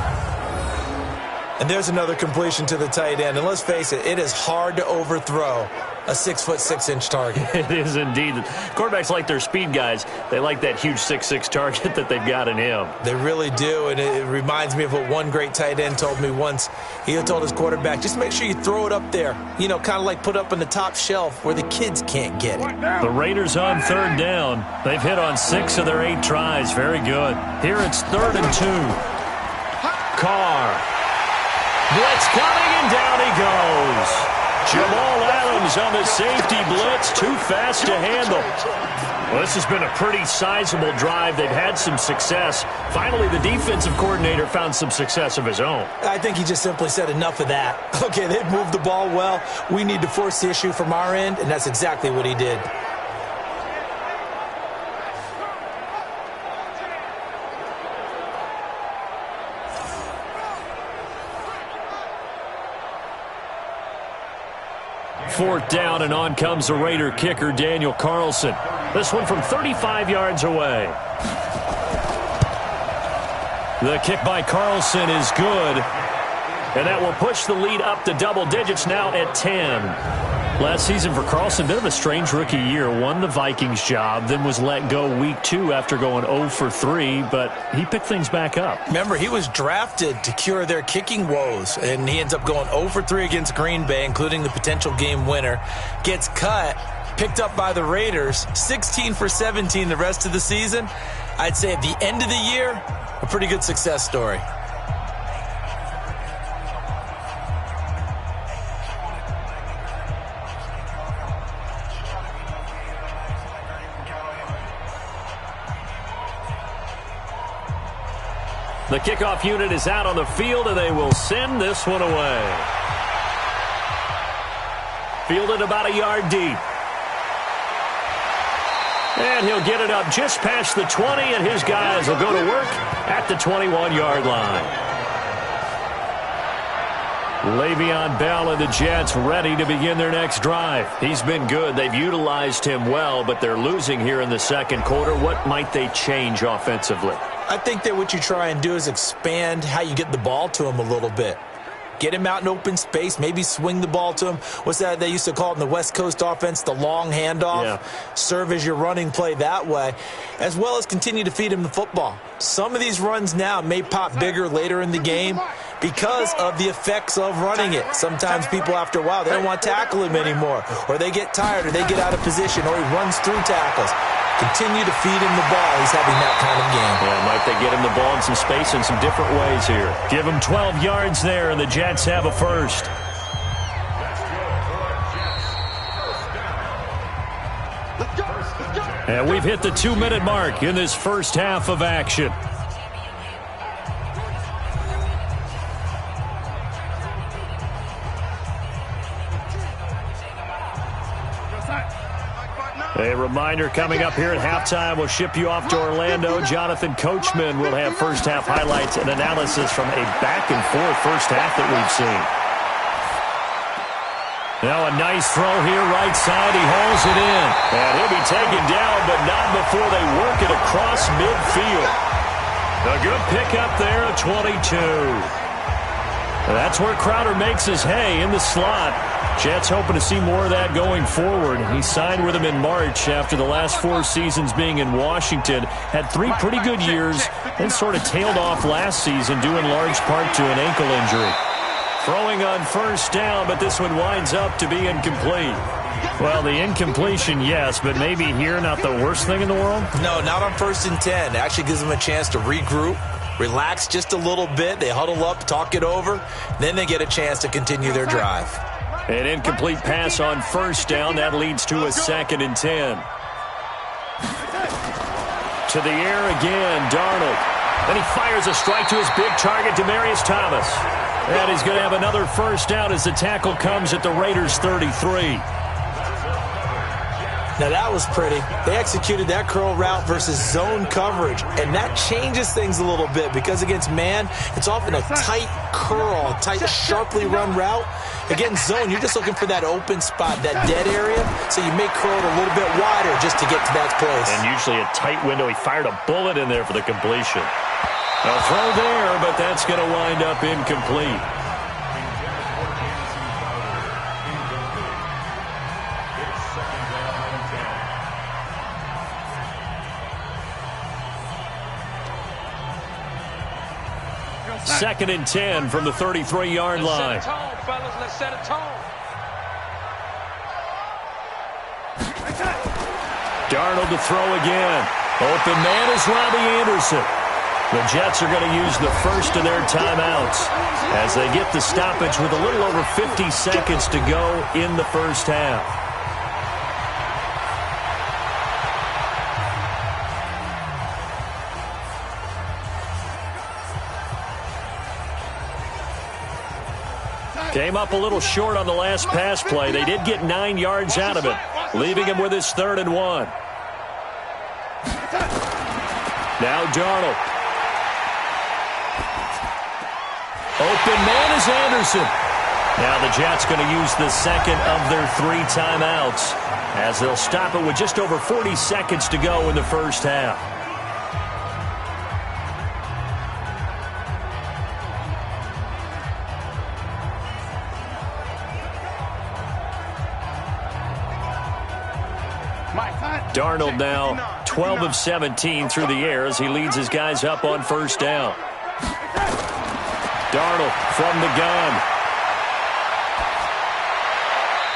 And there's another completion to the tight end. And let's face it, it is hard to overthrow a 6'6" target. It is indeed. Quarterbacks like their speed guys. They like that huge 6'6" target that they've got in him. They really do, and it reminds me of what one great tight end told me once. He told his quarterback, just make sure you throw it up there. You know, kind of like put up on the top shelf where the kids can't get it. The Raiders on 3rd down. They've hit on 6 of their 8 tries. Very good. Here it's 3rd and 2. Carr. Blitz coming, and down he goes. Jamal Adams on the safety blitz, too fast to handle. Well, this has been a pretty sizable drive. They've had some success. Finally, the defensive coordinator found some success of his own. I think he just simply said enough of that. Okay, they've moved the ball well. We need to force the issue from our end, and that's exactly what he did. Fourth down, and on comes the Raider kicker, Daniel Carlson. This one from 35 yards away. The kick by Carlson is good, and that will push the lead up to double digits now at 10. Last season for Carlson, bit of a strange rookie year. Won the Vikings job, then was let go week 2 after going 0 for 3, but he picked things back up. Remember, he was drafted to cure their kicking woes, and he ends up going 0 for 3 against Green Bay, including the potential game winner. Gets cut, picked up by the Raiders, 16 for 17 the rest of the season. I'd say at the end of the year, a pretty good success story. The kickoff unit is out on the field, and they will send this one away. Fielded about a yard deep. And he'll get it up just past the 20, and his guys will go to work at the 21-yard line. Le'Veon Bell and the Jets ready to begin their next drive. He's been good. They've utilized him well, but they're losing here in the second quarter. What might they change offensively? I think that what you try and do is expand how you get the ball to him a little bit. Get him out in open space, maybe swing the ball to him. What's that they used to call it in the West Coast offense, the long handoff? Yeah. Serve as your running play that way, as well as continue to feed him the football. Some of these runs now may pop bigger later in the game because of the effects of running it. Sometimes people, after a while, they don't want to tackle him anymore, or they get tired, or they get out of position, or he runs through tackles. Continue to feed him the ball. He's having that kind of game. Yeah, might they get him the ball in some space in some different ways here. Give him 12 yards there, and the Jets have a first. And we've hit the 2-minute mark in this first half of action. A reminder coming up here at halftime. We'll ship you off to Orlando. Jonathan Coachman will have first half highlights and analysis from a back-and-forth first half that we've seen. Now a nice throw here, right side. He hauls it in. And he'll be taken down, but not before they work it across midfield. A good pickup there, a 22. That's where Crowder makes his hay in the slot. Jets hoping to see more of that going forward. He signed with them in March after the last 4 seasons being in Washington. Had 3 pretty good years and sort of tailed off last season due in large part to an ankle injury. Throwing on first down, but this one winds up to be incomplete. Well, the incompletion, yes, but maybe here not the worst thing in the world? No, not on 1st and 10. It actually gives them a chance to regroup, relax just a little bit. They huddle up, talk it over. Then they get a chance to continue their drive. An incomplete pass on first down. That leads to a 2nd and 10. To the air again, Darnold. And he fires a strike to his big target, Demaryius Thomas. And he's going to have another first down as the tackle comes at the Raiders' 33. Now that was pretty. They executed that curl route versus zone coverage, and that changes things a little bit because against man, it's often a tight curl, tight, sharply run route. Against zone, you're just looking for that open spot, that dead area, so you may curl it a little bit wider just to get to that place. And usually a tight window. He fired a bullet in there for the completion. A throw there, but that's going to wind up incomplete. Second and 10 from the 33-yard line. Let's set a tone, fellas. Let's set a tone. Darnold to throw again. Open man is Robbie Anderson. The Jets are going to use the first of their timeouts as they get the stoppage with a little over 50 seconds to go in the first half. Came up a little short on the last pass play. They did get 9 yards out of it, leaving him with his 3rd and 1. Now Darnold. Open man is Anderson. Now the Jets going to use the second of their 3 timeouts as they'll stop it with just over 40 seconds to go in the first half. Darnold now 12 of 17 through the air as he leads his guys up on first down. Darnold from the gun.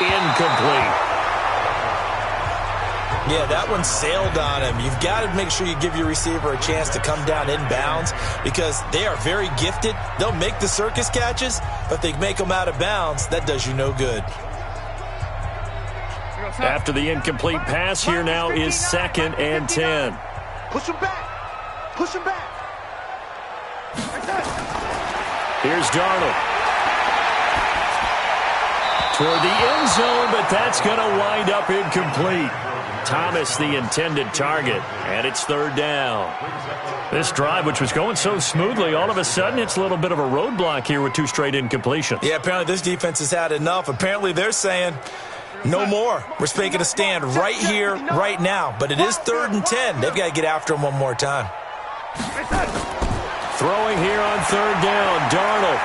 Incomplete. Yeah, that one sailed on him. You've got to make sure you give your receiver a chance to come down inbounds because they are very gifted. They'll make the circus catches, but they make them out of bounds. That does you no good. After the incomplete pass, here now is 2nd and 10. Push him back. Push him back. Here's Darnold. Toward the end zone, but that's going to wind up incomplete. Thomas, the intended target, and it's 3rd down. This drive, which was going so smoothly, all of a sudden it's a little bit of a roadblock here with 2 straight incompletions. Yeah, apparently this defense has had enough. Apparently they're saying, no more. We're making a stand right here, right now. But it is 3rd and 10. They've got to get after him one more time. Throwing here on 3rd down, Darnold.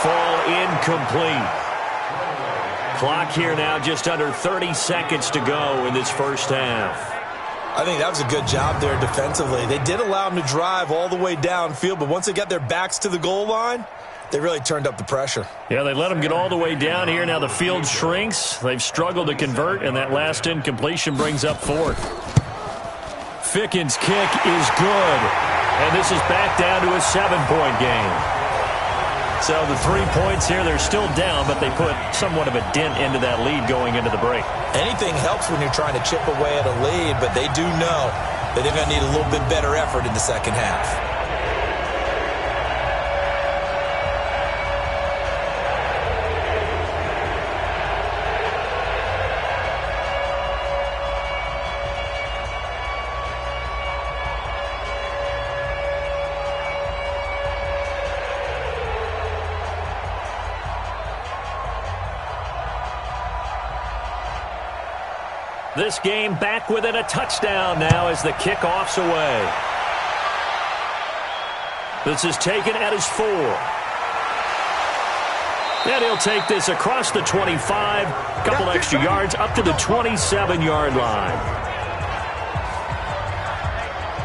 fall incomplete. Clock here now just under 30 seconds to go in this first half. I think that was a good job there defensively. They did allow them to drive all the way downfield, but once they got their backs to the goal line, they really turned up the pressure. Yeah, they let them get all the way down here. Now the field shrinks. They've struggled to convert, and that last incompletion brings up fourth. Ficken's kick is good, and this is back down to a 7-point game. So the 3 points here, they're still down, but they put somewhat of a dent into that lead going into the break. Anything helps when you're trying to chip away at a lead, but they do know that they're going to need a little bit better effort in the second half. This game back within a touchdown now as the kickoff's away. This is taken at his 4. And he'll take this across the 25, a couple extra yards up to the 27-yard line.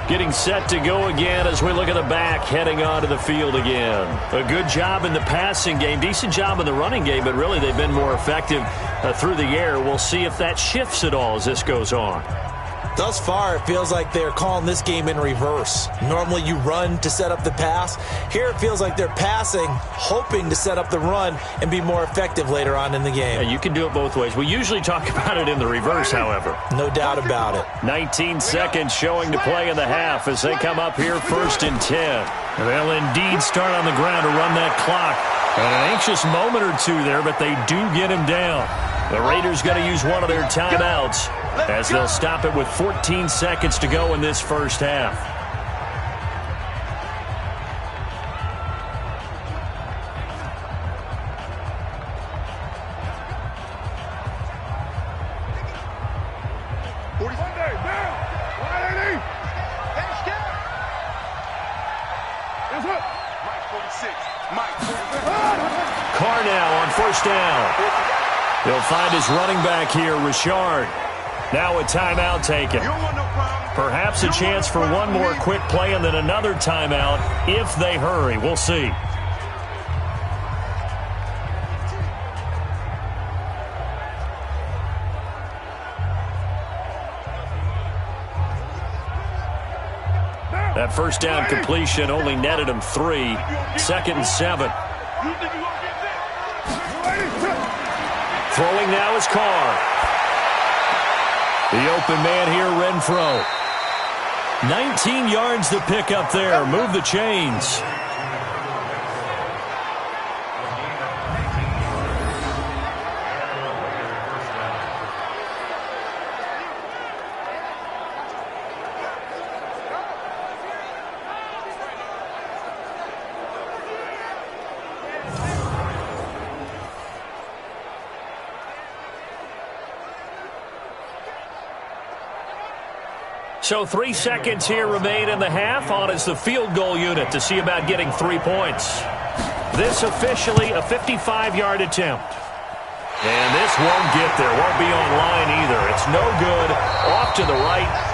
Getting set to go again as we look at the back, heading onto the field again. A good job in the passing game, decent job in the running game, but really they've been more effective through the air. We'll see if that shifts at all as this goes on. Thus far, it feels like they're calling this game in reverse. Normally you run to set up the pass. Here it feels like they're passing, hoping to set up the run and be more effective later on in the game. Yeah, you can do it both ways. We usually talk about it in the reverse, however. No doubt about it. 19 seconds showing to play in the half as they come up here 1st and 10. And they'll indeed start on the ground to run that clock. An anxious moment or two there, but they do get him down. The Raiders going to use one of their timeouts as they'll stop it with 14 seconds to go in this first half. Carr now on 1st down. He'll find his running back here, Richard. Now a timeout taken. Perhaps a chance for one more quick play and then another timeout if they hurry. We'll see. That first down completion only netted him 3. 2nd and 7. Throwing now is Carr. The open man here, Renfro. 19 yards to pick up there. Move the chains. So 3 seconds here remain in the half. On is the field goal unit to see about getting 3 points. This officially a 55-yard attempt. And this won't get there. Won't be on line either. It's no good. Off to the right.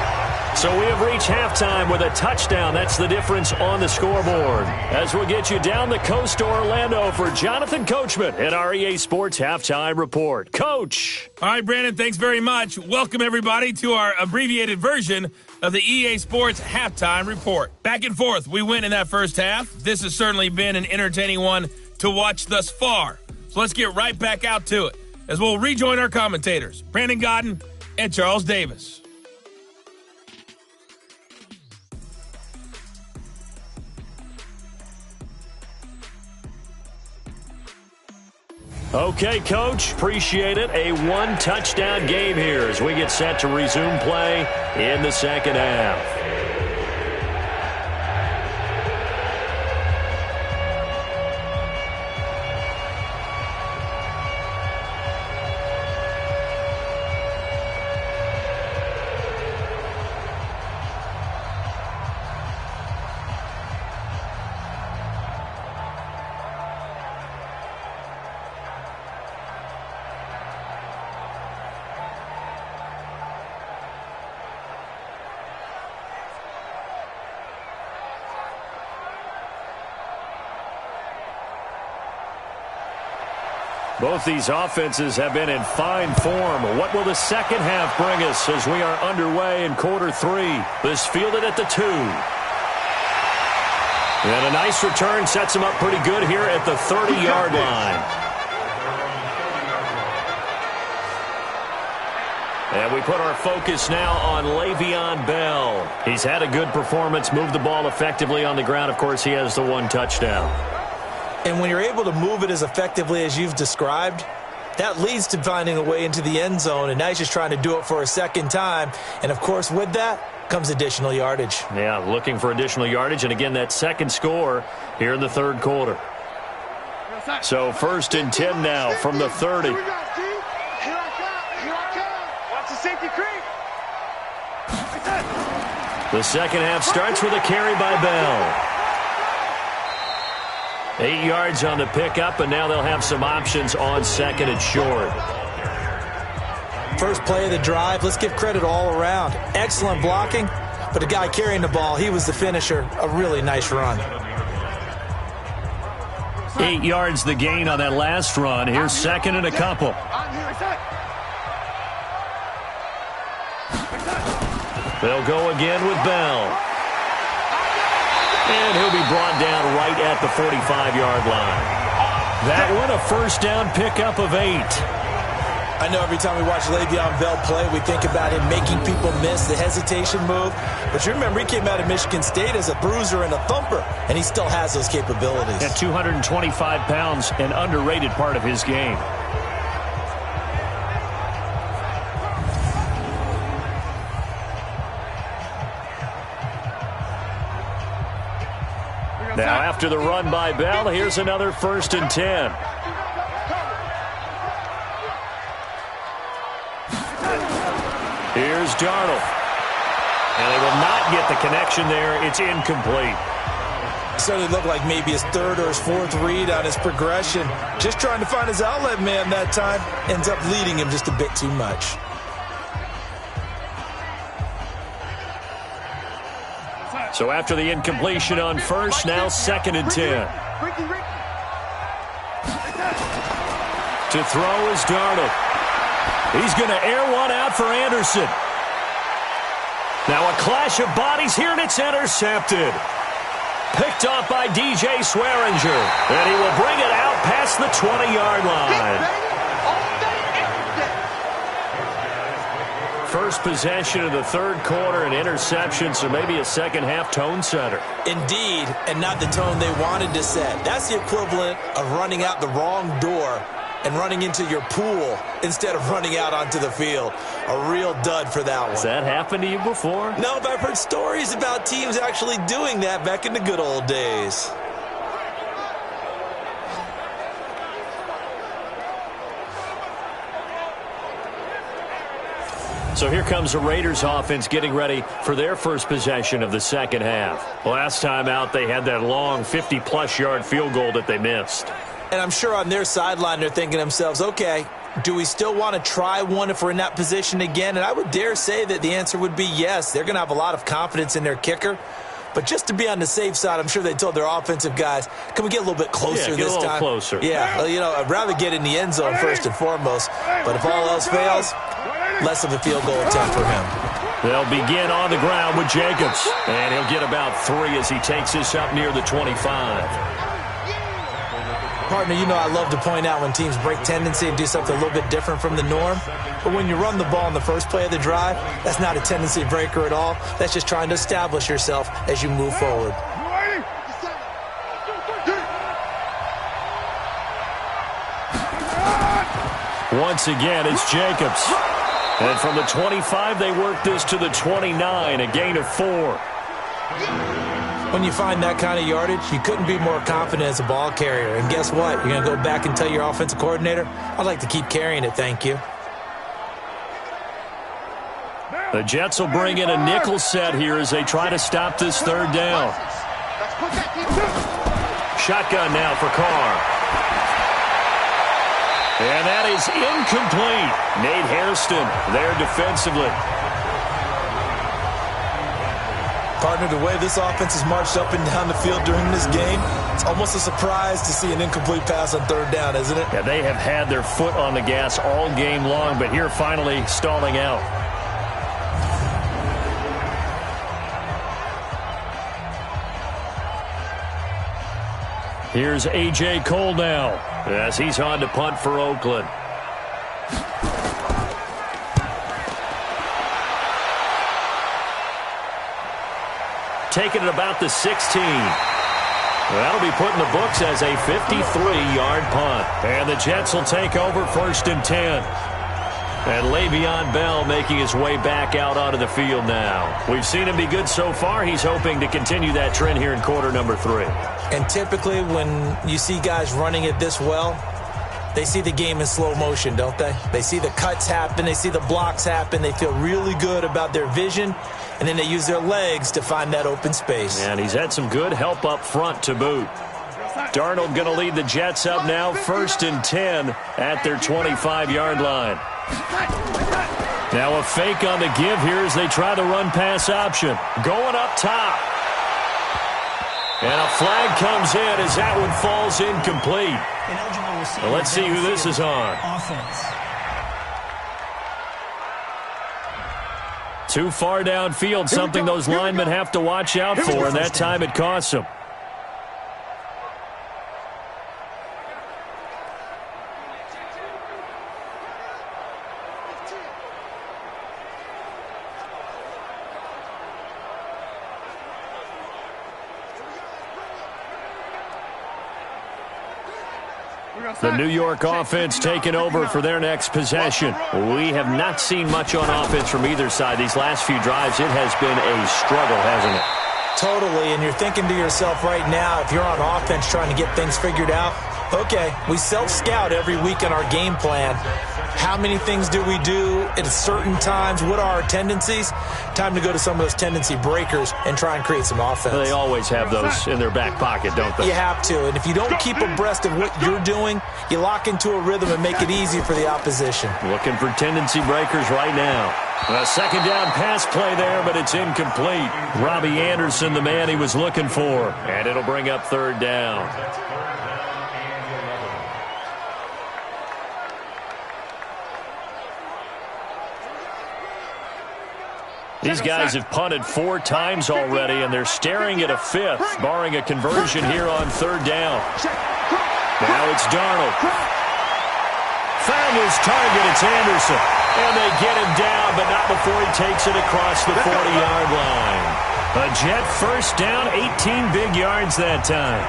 So we have reached halftime with a touchdown. That's the difference on the scoreboard. As we'll get you down the coast to Orlando for Jonathan Coachman at our EA Sports Halftime Report. Coach. All right, Brandon, thanks very much. Welcome, everybody, to our abbreviated version of the EA Sports Halftime Report. Back and forth, we win in that first half. This has certainly been an entertaining one to watch thus far. So let's get right back out to it as we'll rejoin our commentators, Brandon Godden and Charles Davis. Okay, Coach, appreciate it. A one-touchdown game here as we get set to resume play in the second half. Both these offenses have been in fine form. What will the second half bring us as we are underway in quarter 3? This fielded at the 2. And a nice return sets him up pretty good here at the 30-yard line. And we put our focus now on Le'Veon Bell. He's had a good performance, moved the ball effectively on the ground. Of course, he has the 1 touchdown. And when you're able to move it as effectively as you've described, that leads to finding a way into the end zone. And now he's just trying to do it for a second time. And, of course, with that comes additional yardage. Yeah, looking for additional yardage. And, again, that second score here in the third quarter. So 1st and 10 now from the 30. Watch the safety creep. The second half starts with a carry by Bell. 8 yards on the pickup, and now they'll have some options on second and short. First play of the drive, let's give credit all around. Excellent blocking, but the guy carrying the ball, he was the finisher. A really nice run. 8 yards the gain on that last run. Here's second and a couple. They'll go again with Bell. And he'll be brought down right at the 45-yard line. That one, a first down pickup of 8. I know every time we watch Le'Veon Bell play, we think about him making people miss the hesitation move. But you remember, he came out of Michigan State as a bruiser and a thumper, and he still has those capabilities. At 225 pounds, an underrated part of his game. Now, after the run by Bell, here's another 1st and 10. Here's Darnold. And they will not get the connection there. It's incomplete. Certainly looked like maybe his 3rd or his 4th read on his progression. Just trying to find his outlet man that time. Ends up leading him just a bit too much. So after the incompletion on first, now 2nd and 10. To throw is Darnold. He's going to air one out for Anderson. Now a clash of bodies here, and it's intercepted. Picked off by DJ Swearinger. And he will bring it out past the 20-yard line. First possession of the third quarter, an interception, so maybe a second-half tone setter. Indeed, and not the tone they wanted to set. That's the equivalent of running out the wrong door and running into your pool instead of running out onto the field. A real dud for that one. Has that happened to you before? No, but I've heard stories about teams actually doing that back in the good old days. So here comes the Raiders offense getting ready for their first possession of the second half. Last time out, they had that long 50-plus yard field goal that they missed. And I'm sure on their sideline they're thinking to themselves, okay, do we still want to try one if we're in that position again? And I would dare say that the answer would be yes. They're going to have a lot of confidence in their kicker. But just to be on the safe side, I'm sure they told their offensive guys, can we get a little bit closer this time? Get a little closer. Yeah, well, you know, I'd rather get in the end zone first and foremost. But if all else fails, less of a field goal attempt for him. They'll begin on the ground with Jacobs. And he'll get about 3 as he takes this up near the 25. Partner, you know I love to point out when teams break tendency and do something a little bit different from the norm. But when you run the ball in the first play of the drive, that's not a tendency breaker at all. That's just trying to establish yourself as you move forward. Once again, it's Jacobs. And from the 25, they work this to the 29, a gain of 4. When you find that kind of yardage, you couldn't be more confident as a ball carrier. And guess what? You're going to go back and tell your offensive coordinator, I'd like to keep carrying it, thank you. The Jets will bring in a nickel set here as they try to stop this third down. Shotgun now for Carr. And that is incomplete. Nate Hairston there defensively. Partner, the way this offense has marched up and down the field during this game, it's almost a surprise to see an incomplete pass on third down, isn't it? Yeah, they have had their foot on the gas all game long, but here finally stalling out. Here's A.J. Cole now as he's on to punt for Oakland. Taking it about the 16. That'll be put in the books as a 53-yard punt. And the Jets will take over 1st and 10. And Le'Veon Bell making his way back out onto the field now. We've seen him be good so far. He's hoping to continue that trend here in quarter number 3. And typically when you see guys running it this well, they see the game in slow motion, don't they? They see the cuts happen. They see the blocks happen. They feel really good about their vision. And then they use their legs to find that open space. And he's had some good help up front to boot. Darnold going to lead the Jets up now, 1st and 10 at their 25-yard line. Now a fake on the give here as they try the run-pass option. Going up top. And a flag comes in as that one falls incomplete. Well, let's see who this is on. Offense. Too far downfield, something those linemen have to watch out for, and that time it costs them. The New York offense taking over for their next possession. We have not seen much on offense from either side. These last few drives, it has been a struggle, hasn't it? Totally, and you're thinking to yourself right now, if you're on offense trying to get things figured out, okay, we self-scout every week in our game plan. How many things do we do at certain times? What are our tendencies? Time to go to some of those tendency breakers and try and create some offense. They always have those in their back pocket, don't they? You have to, and if you don't keep abreast of what you're doing, you lock into a rhythm and make it easy for the opposition. Looking for tendency breakers right now. A second down pass play there, but it's incomplete. Robbie Anderson, the man he was looking for, and it'll bring up 3rd down. These guys have punted 4 times already, and they're staring at a 5th, barring a conversion here on 3rd down. Now it's Darnold. Found his target, it's Anderson. And they get him down, but not before he takes it across the 40-yard line. A Jet 1st down, 18 big yards that time.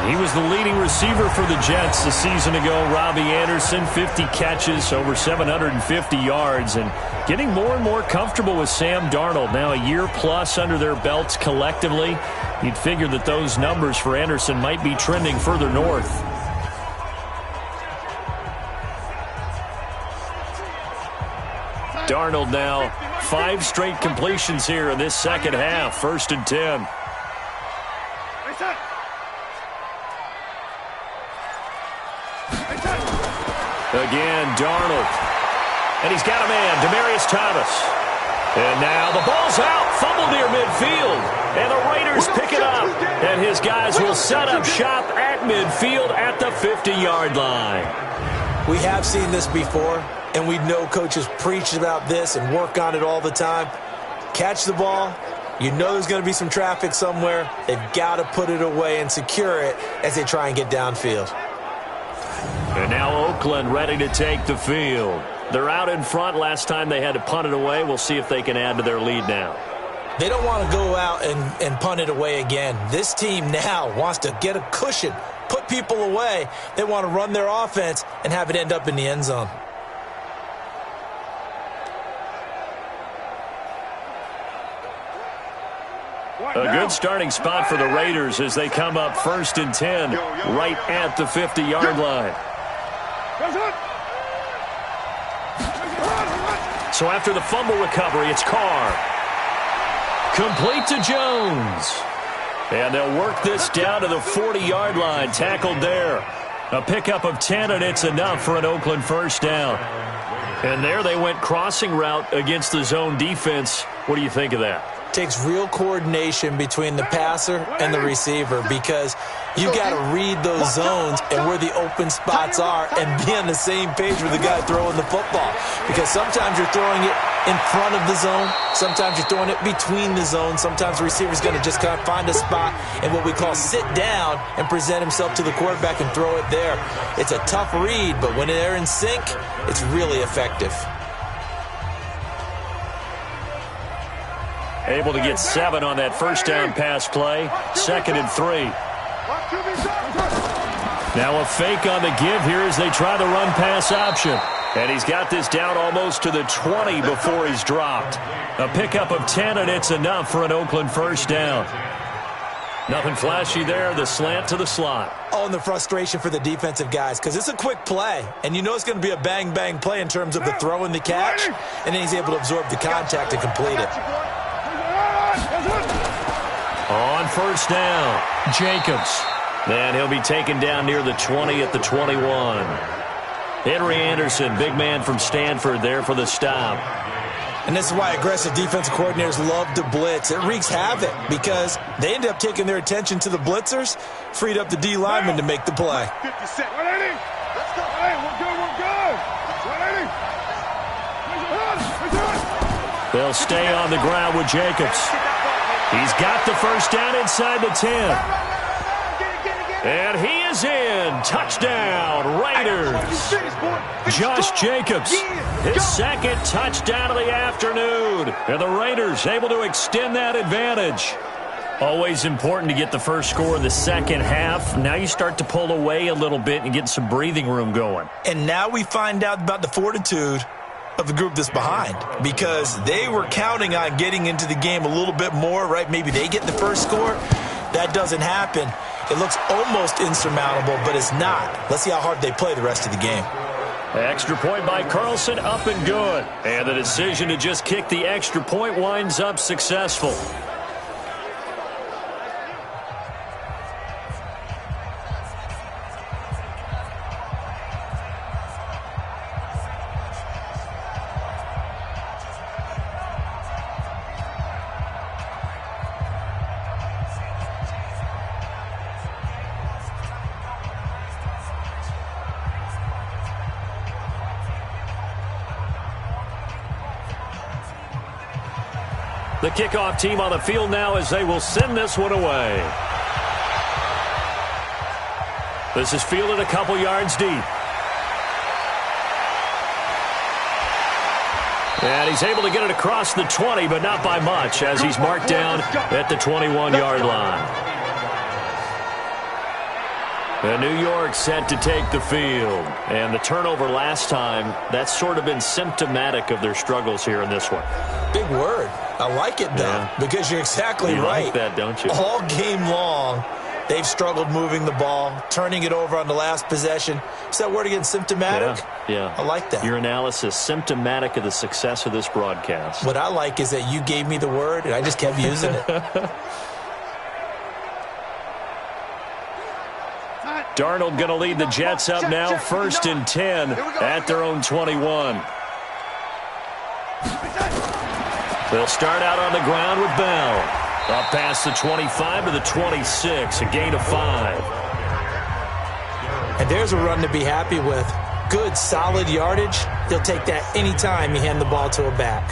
He was the leading receiver for the Jets a season ago. Robbie Anderson, 50 catches, over 750 yards, and getting more and more comfortable with Sam Darnold. Now a year plus under their belts collectively. You'd figure that those numbers for Anderson might be trending further north. Darnold now 5 straight completions here in this second half. 1st and 10. Again, Darnold. And he's got a man, Demaryius Thomas. And now the ball's out. Fumble near midfield. And the Raiders pick it up. And his guys will set up shop at midfield at the 50-yard line. We have seen this before, and we know coaches preach about this and work on it all the time. Catch the ball. You know there's going to be some traffic somewhere. They've got to put it away and secure it as they try and get downfield. And now Oakland ready to take the field. They're out in front. Last time they had to punt it away. We'll see if they can add to their lead now. They don't want to go out and punt it away again. This team now wants to get a cushion, put people away. They want to run their offense and have it end up in the end zone. A good starting spot for the Raiders as they come up 1st and 10 right at the 50-yard line. So after the fumble recovery, it's Carr. Complete to Jones. And they'll work this down to the 40-yard line, tackled there. A pickup of 10, and it's enough for an Oakland 1st down. And there they went crossing route against the zone defense. What do you think of that? takes real coordination between the passer and the receiver because you've got to read those zones and where the open spots are and be on the same page with the guy throwing the football. Because sometimes you're throwing it in front of the zone. Sometimes you're throwing it between the zones. Sometimes the receiver's going to just kind of find a spot and what we call sit down and present himself to the quarterback and throw it there. It's a tough read, but when they're in sync, it's really effective. Able to get 7 on that first down pass play. 2nd and 3. Now a fake on the give here as they try the run pass option. And he's got this down almost to the 20 before he's dropped. A pickup of 10, and it's enough for an Oakland first down. Nothing flashy there. The slant to the slot. Oh, and the frustration for the defensive guys because it's a quick play. And you know it's going to be a bang-bang play in terms of the throw and the catch. And then he's able to absorb the contact and complete it. On first down, Jacobs. And he'll be taken down near the 20 at the 21. Henry Anderson, big man from Stanford there for the stop. And this is why aggressive defensive coordinators love to blitz. It wreaks havoc because they end up taking their attention to the blitzers, freed up the D lineman to make the play. 50 cents. 180. Let's go. Hey, we're good. 180. They'll stay on the ground with Jacobs. He's got the first down inside the 10. And he is in. Touchdown, Raiders. Josh Jacobs, his second touchdown of the afternoon. And the Raiders able to extend that advantage. Always important to get the first score in the second half. Now you start to pull away a little bit and get some breathing room going. And now we find out about the fortitude of the group that's behind because they were counting on getting into the game a little bit more, right? Maybe they get the first score. That doesn't happen. It looks almost insurmountable, but it's not. Let's see how hard they play the rest of the game. Extra point by Carlson, up and good. And the decision to just kick the extra point winds up successful. The kickoff team on the field now as they will send this one away. This is fielded a couple yards deep. And he's able to get it across the 20, but not by much as he's marked down at the 21-yard line. And New York set to take the field. And the turnover last time, that's sort of been symptomatic of their struggles here in this one. Big word. I like it, though, because you're exactly right. You like that, don't you? All game long, they've struggled moving the ball, turning it over on the last possession. Is that word again, symptomatic? Yeah. I like that. Your analysis, symptomatic of the success of this broadcast. What I like is that you gave me the word, and I just kept using it. Darnold going to lead the Jets up now, 1st and 10 at their own 21. They'll start out on the ground with Bell. Up past the 25 to the 26, a gain of 5. And there's a run to be happy with. Good, solid yardage. He'll take that anytime you hand the ball to a back.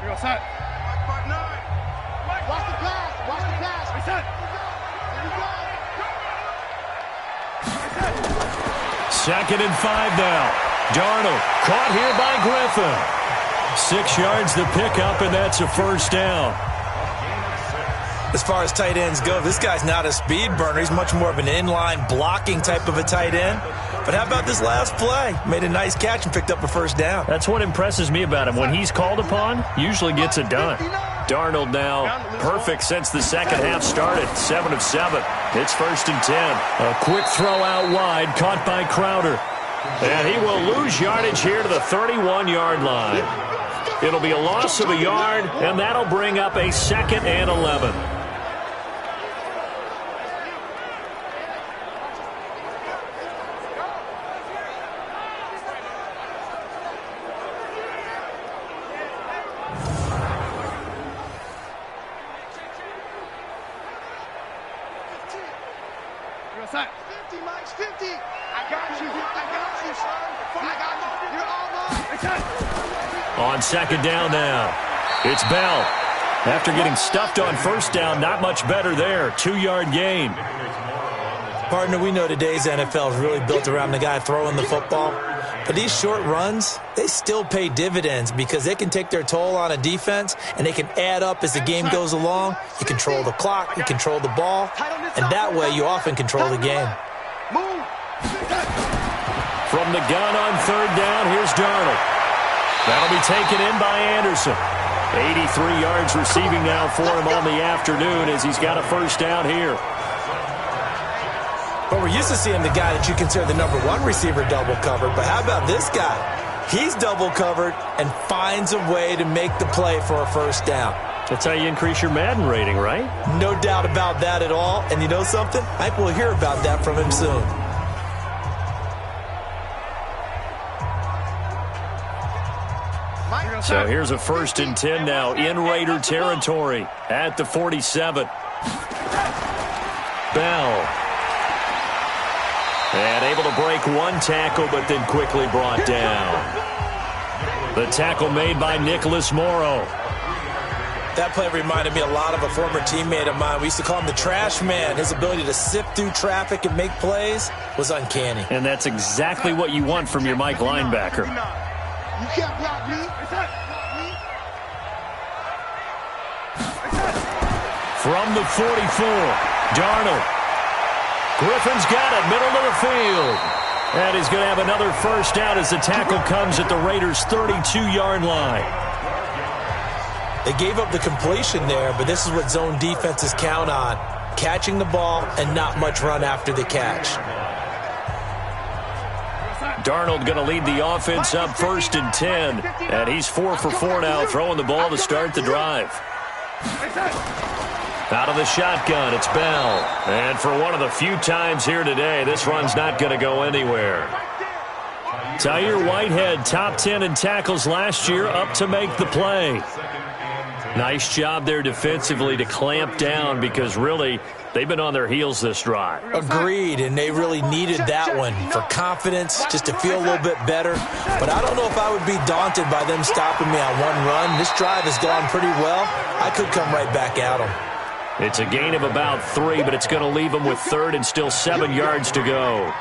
Here we go, set. Watch the pass. Watch the pass. Reset. Second and 5 now. Darnold caught here by Griffin. 6 yards the pickup, and that's a first down. As far as tight ends go, this guy's not a speed burner. He's much more of an inline blocking type of a tight end. But how about this last play? Made a nice catch and picked up a first down. That's what impresses me about him. When he's called upon, usually gets it done. Darnold now perfect since the second half started. 7 of 7. It's 1st and 10. A quick throw out wide, caught by Crowder. And he will lose yardage here to the 31-yard line. It'll be a loss of a yard, and that'll bring up a 2nd and 11. 50, Mike, 50. I got you, son. I got you. You're all on. On second down now, it's Bell. After getting stuffed on first down, not much better there. 2-yard gain. Partner, we know today's NFL is really built around the guy throwing the football. But these short runs, they still pay dividends because they can take their toll on a defense and they can add up as the game goes along. You control the clock, you control the ball, and that way you often control the game. From the gun on third down, here's Darnold. That'll be taken in by Anderson. 83 yards receiving now for him on the afternoon as he's got a first down here. But we're used to seeing the guy that you consider the number one receiver double covered. But how about this guy? He's double covered and finds a way to make the play for a first down. That's how you increase your Madden rating, right? No doubt about that at all. And you know something? I think we'll hear about that from him soon. So here's a 1st and 10 now in Raider territory at the 47. Bell. And able to break one tackle, but then quickly brought down. The tackle made by Nicholas Morrow. That play reminded me a lot of a former teammate of mine. We used to call him the trash man. His ability to sift through traffic and make plays was uncanny. And that's exactly what you want from your Mike linebacker. You can't block me. From the 44, Darnold. Griffin's got it, middle of the field. And he's going to have another first down as the tackle comes at the Raiders' 32-yard line. They gave up the completion there, but this is what zone defenses count on. Catching the ball and not much run after the catch. Darnold going to lead the offense up 1st and 10. And he's 4 for 4 now, throwing the ball to start the drive. Out of the shotgun, it's Bell. And for one of the few times here today, this run's not going to go anywhere. Tyre Whitehead, top 10 in tackles last year, up to make the play. Nice job there defensively to clamp down because really they've been on their heels this drive. Agreed, and they really needed that one for confidence, just to feel a little bit better. But I don't know if I would be daunted by them stopping me on one run. This drive has gone pretty well. I could come right back at them. It's a gain of about 3, but it's going to leave them with 3rd and still 7 yards to go.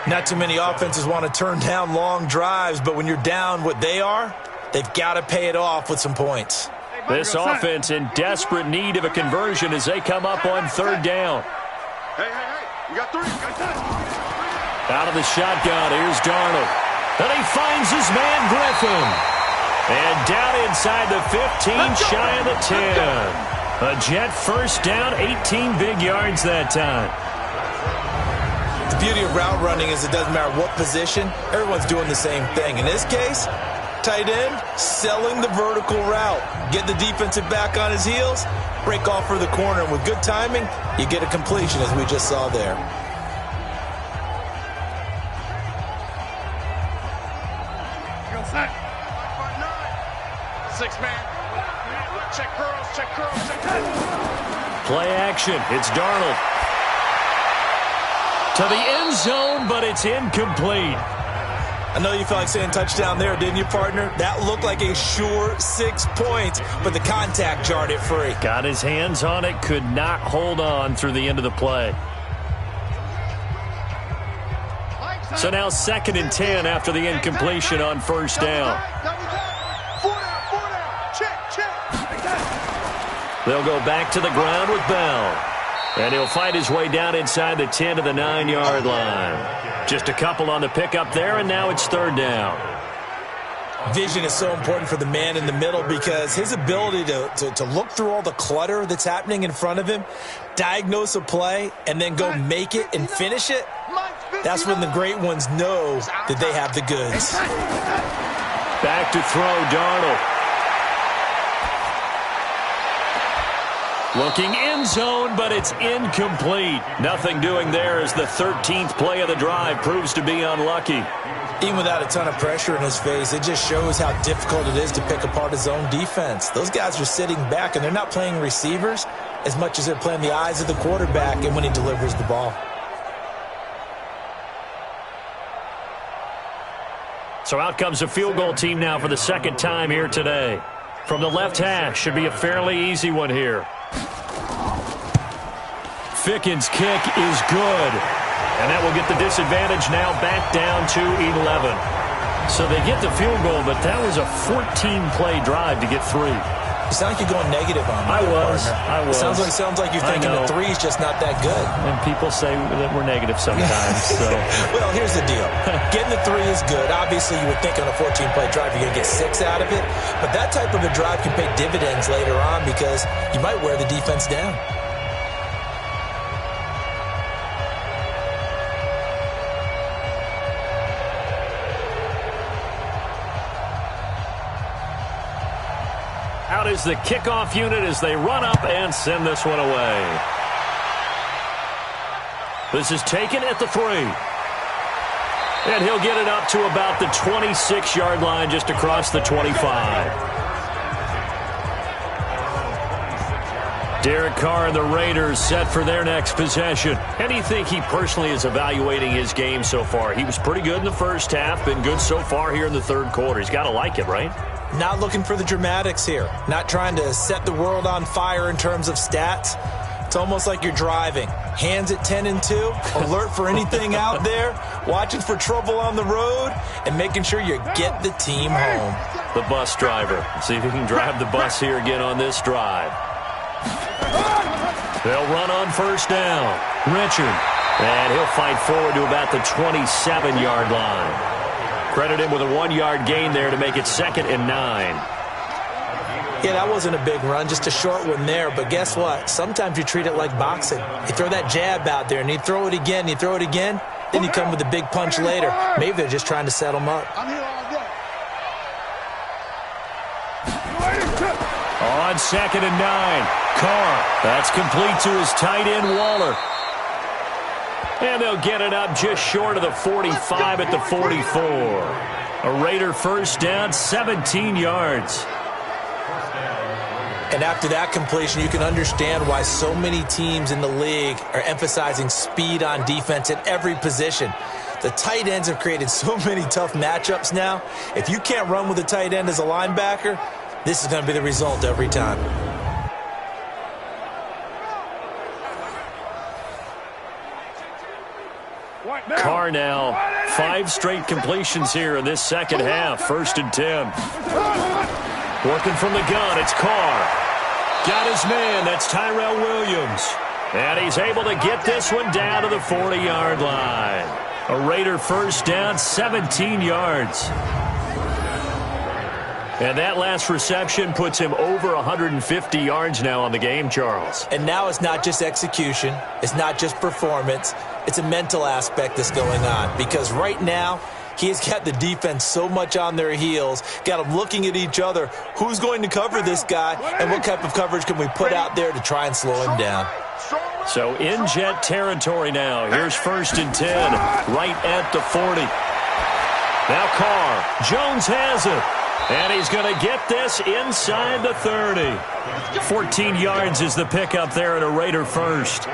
Not too many offenses want to turn down long drives, but when you're down what they are, they've got to pay it off with some points. This offense in desperate need of a conversion as they come up on 3rd down. Hey, you got 3. Out of the shotgun, here's Darnold. And he finds his man Griffin. And down inside the 15, shy of the 10. A Jet first down, 18 big yards that time. The beauty of route running is it doesn't matter what position, everyone's doing the same thing. In this case, tight end, selling the vertical route. Get the defensive back on his heels, break off for the corner, and with good timing, you get a completion as we just saw there. Six man. Check curls, check curls, check curls. Play action. It's Darnold. To the end zone, but it's incomplete. I know you felt like saying touchdown there, didn't you, partner? That looked like a sure 6 points, but the contact jarred it free. Got his hands on it, could not hold on through the end of the play. So now 2nd and 10 after the incompletion on first down. They'll go back to the ground with Bell. And he'll fight his way down inside the 10 to the 9-yard line. Just a couple on the pickup there, and now it's 3rd down. Vision is so important for the man in the middle because his ability to look through all the clutter that's happening in front of him, diagnose a play, and then go make it and finish it, that's when the great ones know that they have the goods. Back to throw, Darnold. Looking end zone, but it's incomplete. Nothing doing there as the 13th play of the drive proves to be unlucky. Even without a ton of pressure in his face, it just shows how difficult it is to pick apart his own defense. Those guys are sitting back, and they're not playing receivers as much as they're playing the eyes of the quarterback and when he delivers the ball. So out comes a field goal team now for the second time here today. From the left hash, should be a fairly easy one here. Ficken's kick is good. And that will get the disadvantage now back down to 11. So they get the field goal, but that was a 14-play drive to get 3. You sound like you're going negative on me. I was. Sounds like you're thinking the 3 is just not that good. And people say that we're negative sometimes. So. Well, here's the deal. Getting the 3 is good. Obviously, you would think on a 14-play drive you're going to get 6 out of it. But that type of a drive can pay dividends later on because you might wear the defense down. Out is the kickoff unit as they run up and send this one away. This is taken at the 3. And he'll get it up to about the 26-yard line just across the 25. Derek Carr and the Raiders set for their next possession. How do you think he personally is evaluating his game so far? He was pretty good in the first half, been good so far here in the third quarter. He's got to like it, right? Not looking for the dramatics here. Not trying to set the world on fire in terms of stats. It's almost like you're driving. Hands at 10 and 2, alert for anything out there, watching for trouble on the road, and making sure you get the team home. The bus driver. See if he can drive the bus here again on this drive. They'll run on first down. Richard. And he'll fight forward to about the 27-yard line. Credit him with a 1-yard gain there to make it 2nd and 9. Yeah, that wasn't a big run, just a short one there. But guess what? Sometimes you treat it like boxing. You throw that jab out there, and you throw it again, then you come with a big punch later. Maybe they're just trying to set them up. On 2nd and 9, Carr. That's complete to his tight end, Waller. And they'll get it up just short of the 45 at the 44. A Raider first down, 17 yards. And after that completion, you can understand why so many teams in the league are emphasizing speed on defense at every position. The tight ends have created so many tough matchups now. If you can't run with a tight end as a linebacker, this is going to be the result every time. Carr now, 5 straight completions here in this second half. 1st and 10. Working from the gun, it's Carr. Got his man, that's Tyrell Williams. And he's able to get this one down to the 40-yard line. A Raider first down, 17 yards. And that last reception puts him over 150 yards now on the game, Charles. And now it's not just execution. It's not just performance. It's a mental aspect that's going on. Because right now, he has got the defense so much on their heels, got them looking at each other. Who's going to cover this guy, and what type of coverage can we put out there to try and slow him down? So in jet territory now. Here's 1st and 10, right at the 40. Now Carr. Jones has it. And he's going to get this inside the 30. 14 yards is the pickup there at a Raider first.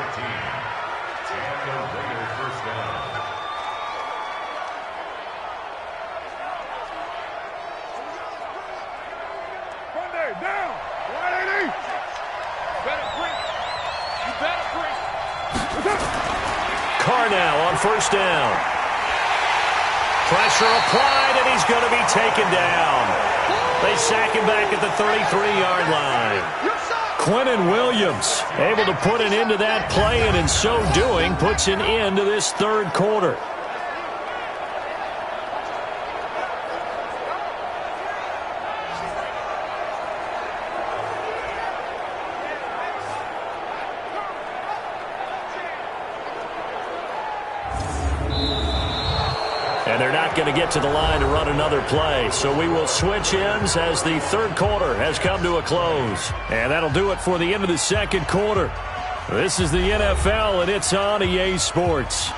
Carr now on first down. Pressure applied, and he's going to be taken down. They sack him back at the 33-yard line. Quinnen Williams able to put an end to that play, and in so doing, puts an end to this third quarter. And they're not going to get to the line to run another play. So we will switch ends as the third quarter has come to a close. And that'll do it for the end of the second quarter. This is the NFL, and it's on EA Sports.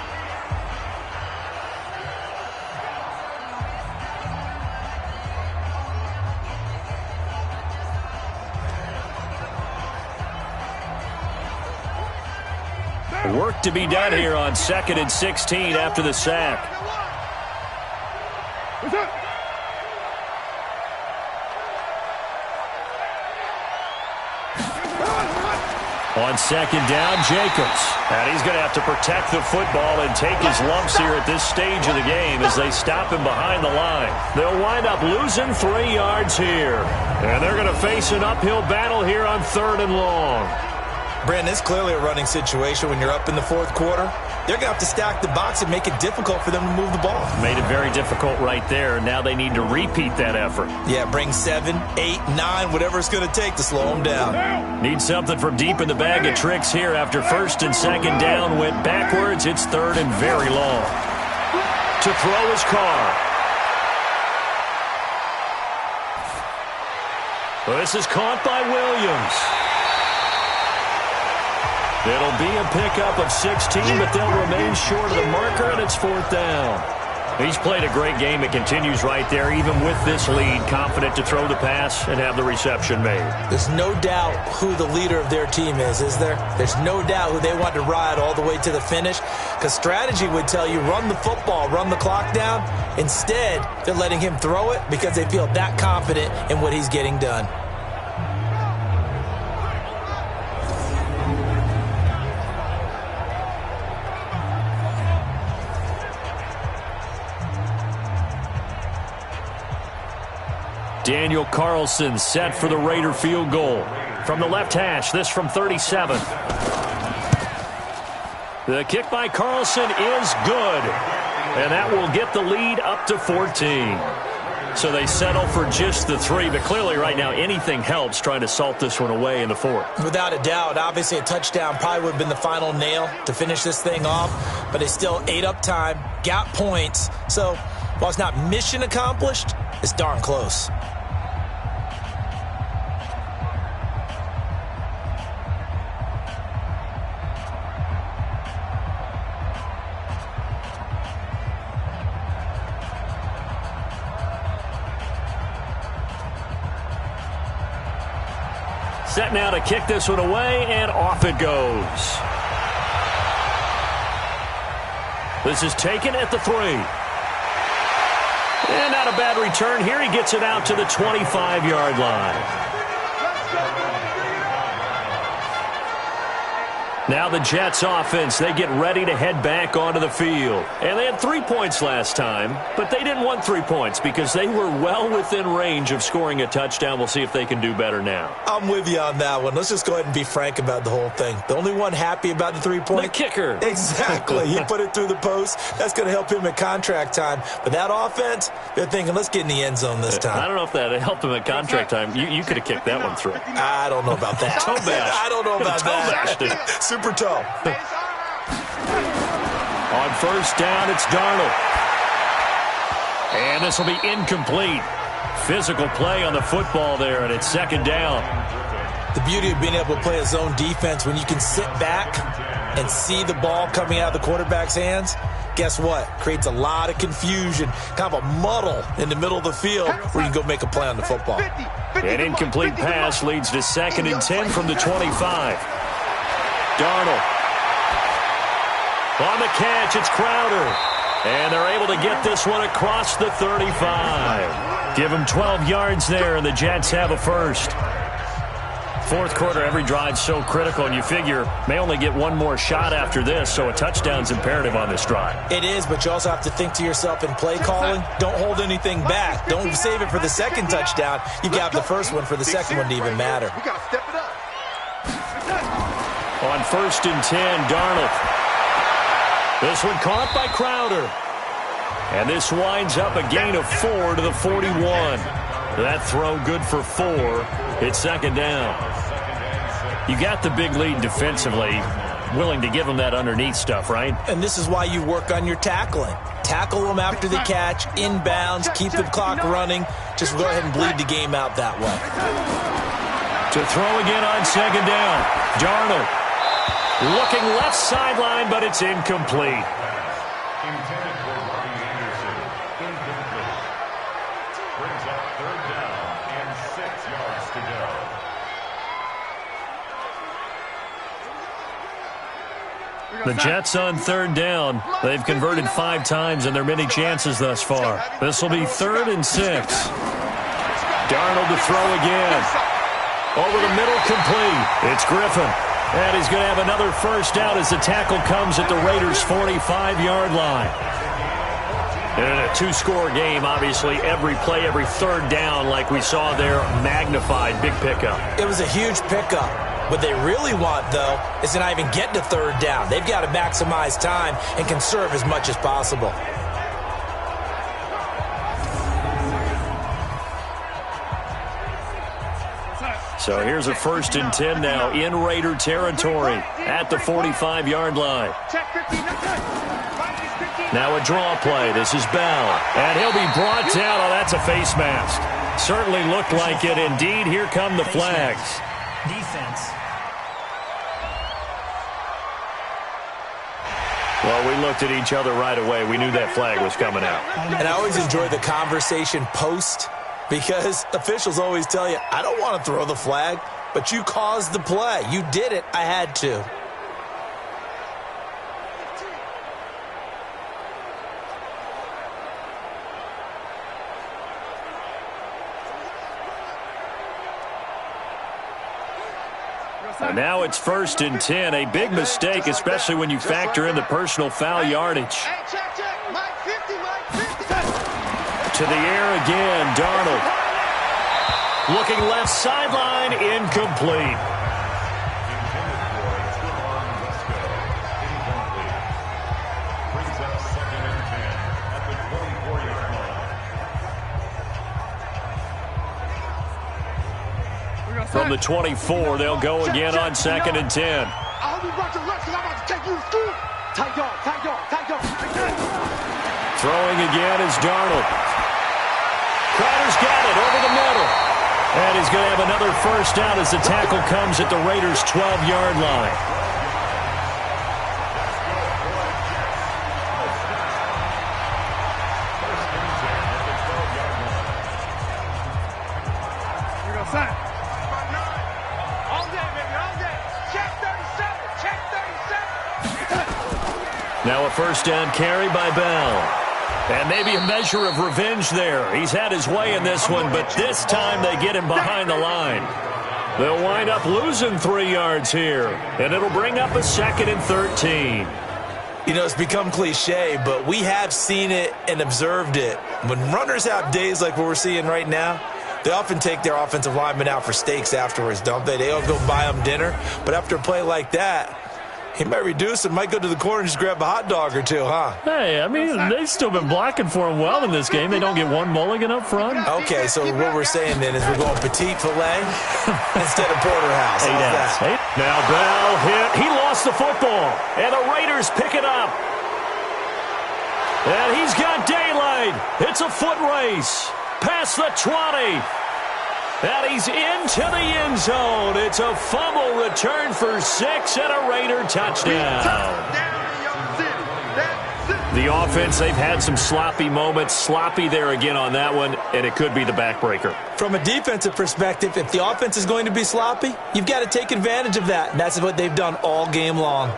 Work to be done here on 2nd and 16 after the sack. What's up? On second down, Jacobs. And he's going to have to protect the football and take his lumps here at this stage of the game as they stop him behind the line. They'll wind up losing 3 yards here. And they're going to face an uphill battle here on 3rd and long. Brandon, it's clearly a running situation when you're up in the 4th quarter. They're going to have to stack the box and make it difficult for them to move the ball. Made it very difficult right there. Now they need to repeat that effort. Yeah, bring 7, 8, 9, whatever it's going to take to slow them down. Need something from deep in the bag of tricks here after 1st and 2nd down went backwards. It's 3rd and very long. To throw his Carr. Well, this is caught by Williams. It'll be a pickup of 16, but they'll remain short of the marker, and it's 4th down. He's played a great game. It continues right there, even with this lead, confident to throw the pass and have the reception made. There's no doubt who the leader of their team is there? There's no doubt who they want to ride all the way to the finish, because strategy would tell you run the football, run the clock down. Instead, they're letting him throw it because they feel that confident in what he's getting done. Daniel Carlson set for the Raider field goal. From the left hash, this from 37. The kick by Carlson is good. And that will get the lead up to 14. So they settle for just the 3. But clearly right now anything helps trying to salt this one away in the 4th. Without a doubt. Obviously a touchdown probably would have been the final nail to finish this thing off. But they still ate up time, got points. So while it's not mission accomplished, it's darn close. Set now to kick this one away, and off it goes. This is taken at the 3. And not a bad return here. He gets it out to the 25-yard line. Now the Jets offense, they get ready to head back onto the field. And they had 3 points last time, but they didn't want 3 points because they were well within range of scoring a touchdown. We'll see if they can do better now. I'm with you on that one. Let's just go ahead and be frank about the whole thing. The only one happy about the 3-point? The kicker. Exactly. He put it through the post. That's going to help him at contract time. But that offense, they're thinking, let's get in the end zone this time. I don't know if that helped him at contract time. You could have kicked that one through. I don't know about that. Toe bash. I don't know about that. Super toe. On 1st down, it's Darnold. And this will be incomplete. Physical play on the football there, and it's 2nd down. The beauty of being able to play a zone defense when you can sit back and see the ball coming out of the quarterback's hands, guess what? Creates a lot of confusion, kind of a muddle in the middle of the field where you can go make a play on the football. An incomplete pass leads to 2nd and 10 from the 25. Darnold. On the catch, it's Crowder. And they're able to get this one across the 35. Give them 12 yards there, and the Jets have a first. 4th quarter, every drive so critical, and you figure may only get one more shot after this, so a touchdown's imperative on this drive. It is, but you also have to think to yourself in play calling, don't hold anything back. Don't save it for the 2nd touchdown. You got the first one for the 2nd one to even matter. We got to step it up. On 1st and 10, Darnold. This one caught by Crowder. And this winds up a gain of 4 to the 41. That throw good for 4. It's 2nd down. You got the big lead defensively. Willing to give them that underneath stuff, right? And this is why you work on your tackling. Tackle them after the catch, inbounds, keep the clock running. Just go ahead and bleed the game out that way. To throw again on 2nd down. Darnold. Looking left sideline, but it's incomplete. Intended for Robbie Anderson. Incomplete. Brings up 3rd down and 6 yards to go. The Jets on 3rd down. They've converted 5 times in their many chances thus far. This will be 3rd and 6. Darnold to throw again. Over the middle, complete. It's Griffin. And he's going to have another first down as the tackle comes at the Raiders' 45-yard line. And in a two-score game, obviously, every play, every third down, like we saw there, magnified, big pickup. It was a huge pickup. What they really want, though, is to not even get to third down. They've got to maximize time and conserve as much as possible. So here's a 1st and 10 now in Raider territory at the 45-yard line. Now a draw play. This is Bell. And he'll be brought down. Oh, that's a face mask. Certainly looked like it. Indeed, here come the flags. Defense. Well, we looked at each other right away. We knew that flag was coming out. And I always enjoy the conversation post, because officials always tell you, I don't want to throw the flag, but you caused the play. You did it. I had to. And now it's 1st and 10. A big mistake, especially when you factor in the personal foul yardage. To the air again, Darnold. Looking left sideline, incomplete. From the 24, they'll go again on 2nd and 10. Throwing again is Darnold. Crowder's got it over the middle. And he's going to have another first down as the tackle comes at the Raiders' 12-yard line. Now a first down carry by Bell. And maybe a measure of revenge there. He's had his way in this one, but this time they get him behind the line. They'll wind up losing 3 yards here, and it'll bring up a 2nd and 13. You know, it's become cliche, but we have seen it and observed it. When runners have days like what we're seeing right now, they often take their offensive linemen out for steaks afterwards, don't they? They all go buy them dinner. But after a play like that, he might reduce it, might go to the corner and just grab a hot dog or two, huh? Hey, I mean, they've still been blocking for him well in this game. They don't get one mulligan up front. Okay, so what we're saying then is we're going petite filet instead of porterhouse. How's that? Now Bell hit. He lost the football, and the Raiders pick it up. And he's got daylight. It's a foot race. Past the 20. And he's into the end zone. It's a fumble return for 6 and a Raider touchdown. The offense, they've had some sloppy moments. Sloppy there again on that one, and it could be the backbreaker. From a defensive perspective, if the offense is going to be sloppy, you've got to take advantage of that. And that's what they've done all game long.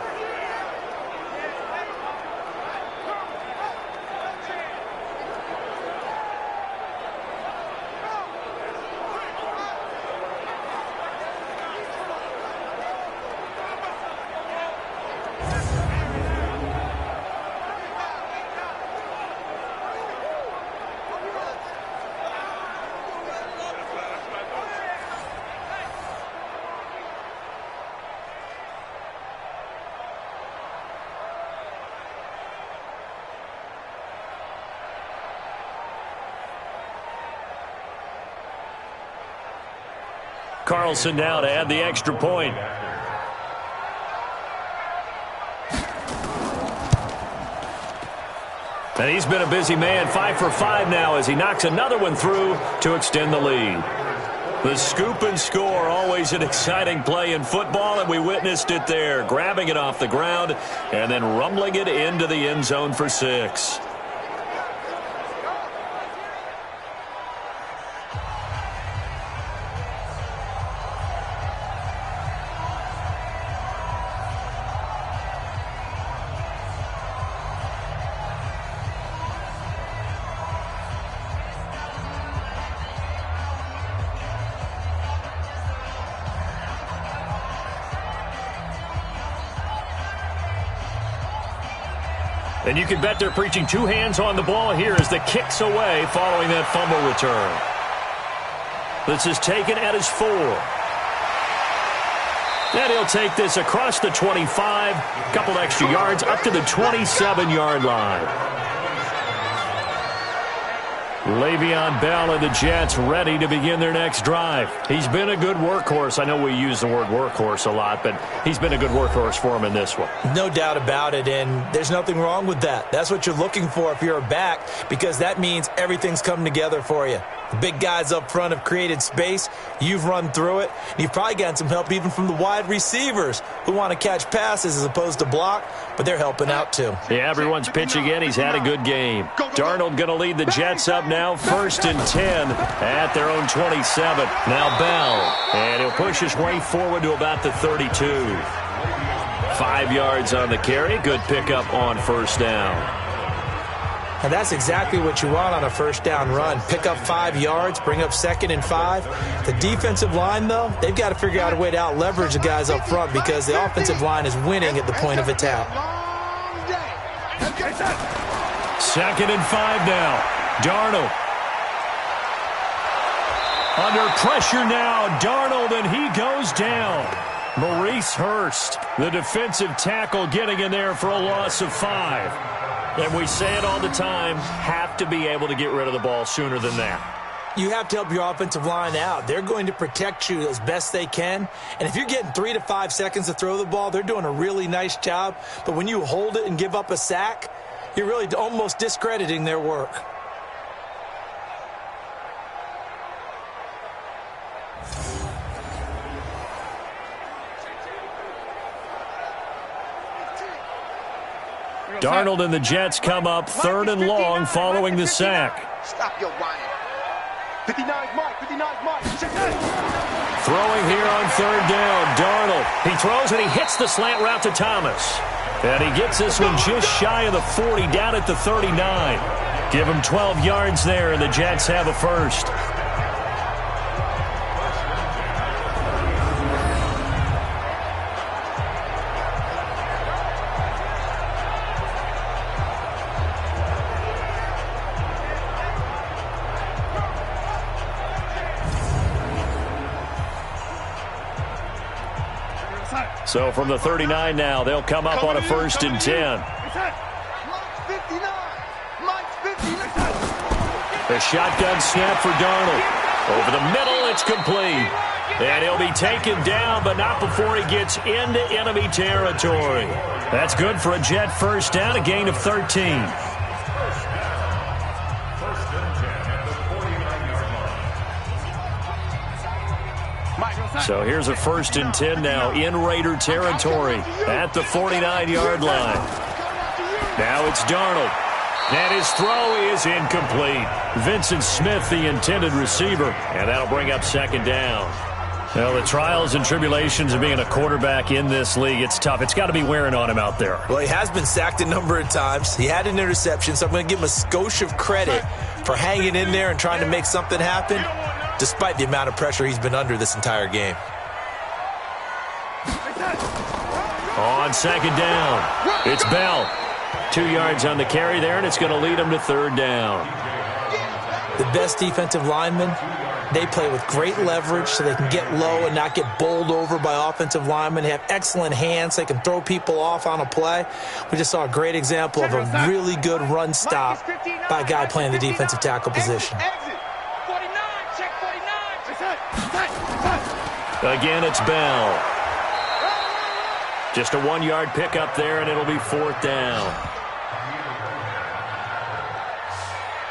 Carlson now to add the extra point. And he's been a busy man, 5 for 5 now as he knocks another one through to extend the lead. The scoop and score, always an exciting play in football, and we witnessed it there, grabbing it off the ground and then rumbling it into the end zone for 6. And you can bet they're preaching two hands on the ball here as the kick's away following that fumble return. This is taken at his 4. And he'll take this across the 25, couple extra yards, up to the 27-yard line. Le'Veon Bell and the Jets ready to begin their next drive. He's been a good workhorse. I know we use the word workhorse a lot, but he's been a good workhorse for him in this one. No doubt about it, and there's nothing wrong with that. That's what you're looking for if you're a back, because that means everything's come together for you. The big guys up front have created space. You've run through it. You've probably gotten some help even from the wide receivers who want to catch passes as opposed to block, but they're helping out too. Yeah, everyone's pitching in. He's had a good game. Darnold going to lead the Jets up now, 1st and 10 at their own 27. Now Bell, and he'll push his way forward to about the 32. 5 yards on the carry. Good pickup on first down. And that's exactly what you want on a first down run. Pick up 5 yards, bring up 2nd and 5. The defensive line, though, they've got to figure out a way to out-leverage the guys up front because the offensive line is winning at the point of attack. 2nd and 5 now. Darnold. Under pressure now, Darnold, and he goes down. Maurice Hurst, the defensive tackle, getting in there for a loss of 5. And we say it all the time, have to be able to get rid of the ball sooner than that. You have to help your offensive line out. They're going to protect you as best they can. And if you're getting 3 to 5 seconds to throw the ball, they're doing a really nice job. But when you hold it and give up a sack, you're really almost discrediting their work. Darnold and the Jets come up 3rd and long following the sack. Stop your whining. 59 mark, 59 mark. Throwing here on 3rd down, Darnold. He throws and he hits the slant route to Thomas. And he gets this one just shy of the 40, down at the 39. Give him 12 yards there, and the Jets have a first. So from the 39 now, they'll come up on a 1st and 10. The shotgun snap for Darnold. Over the middle, it's complete. And he'll be taken down, but not before he gets into enemy territory. That's good for a Jet first down, a gain of 13. So here's a 1st and 10 now in Raider territory at the 49-yard line. Now it's Darnold. And his throw is incomplete. Vincent Smith, the intended receiver, and that'll bring up 2nd down. Well, the trials and tribulations of being a quarterback in this league, it's tough. It's got to be wearing on him out there. Well, he has been sacked a number of times. He had an interception, so I'm going to give him a skosh of credit for hanging in there and trying to make something happen, despite the amount of pressure he's been under this entire game. On 2nd down, it's Bell. 2 yards on the carry there, and it's going to lead him to 3rd down. The best defensive linemen, they play with great leverage so they can get low and not get bowled over by offensive linemen. They have excellent hands. They can throw people off on a play. We just saw a great example of a really good run stop by a guy playing the defensive tackle position. Again, it's Bell. Just a 1-yard pickup there, and it'll be 4th down.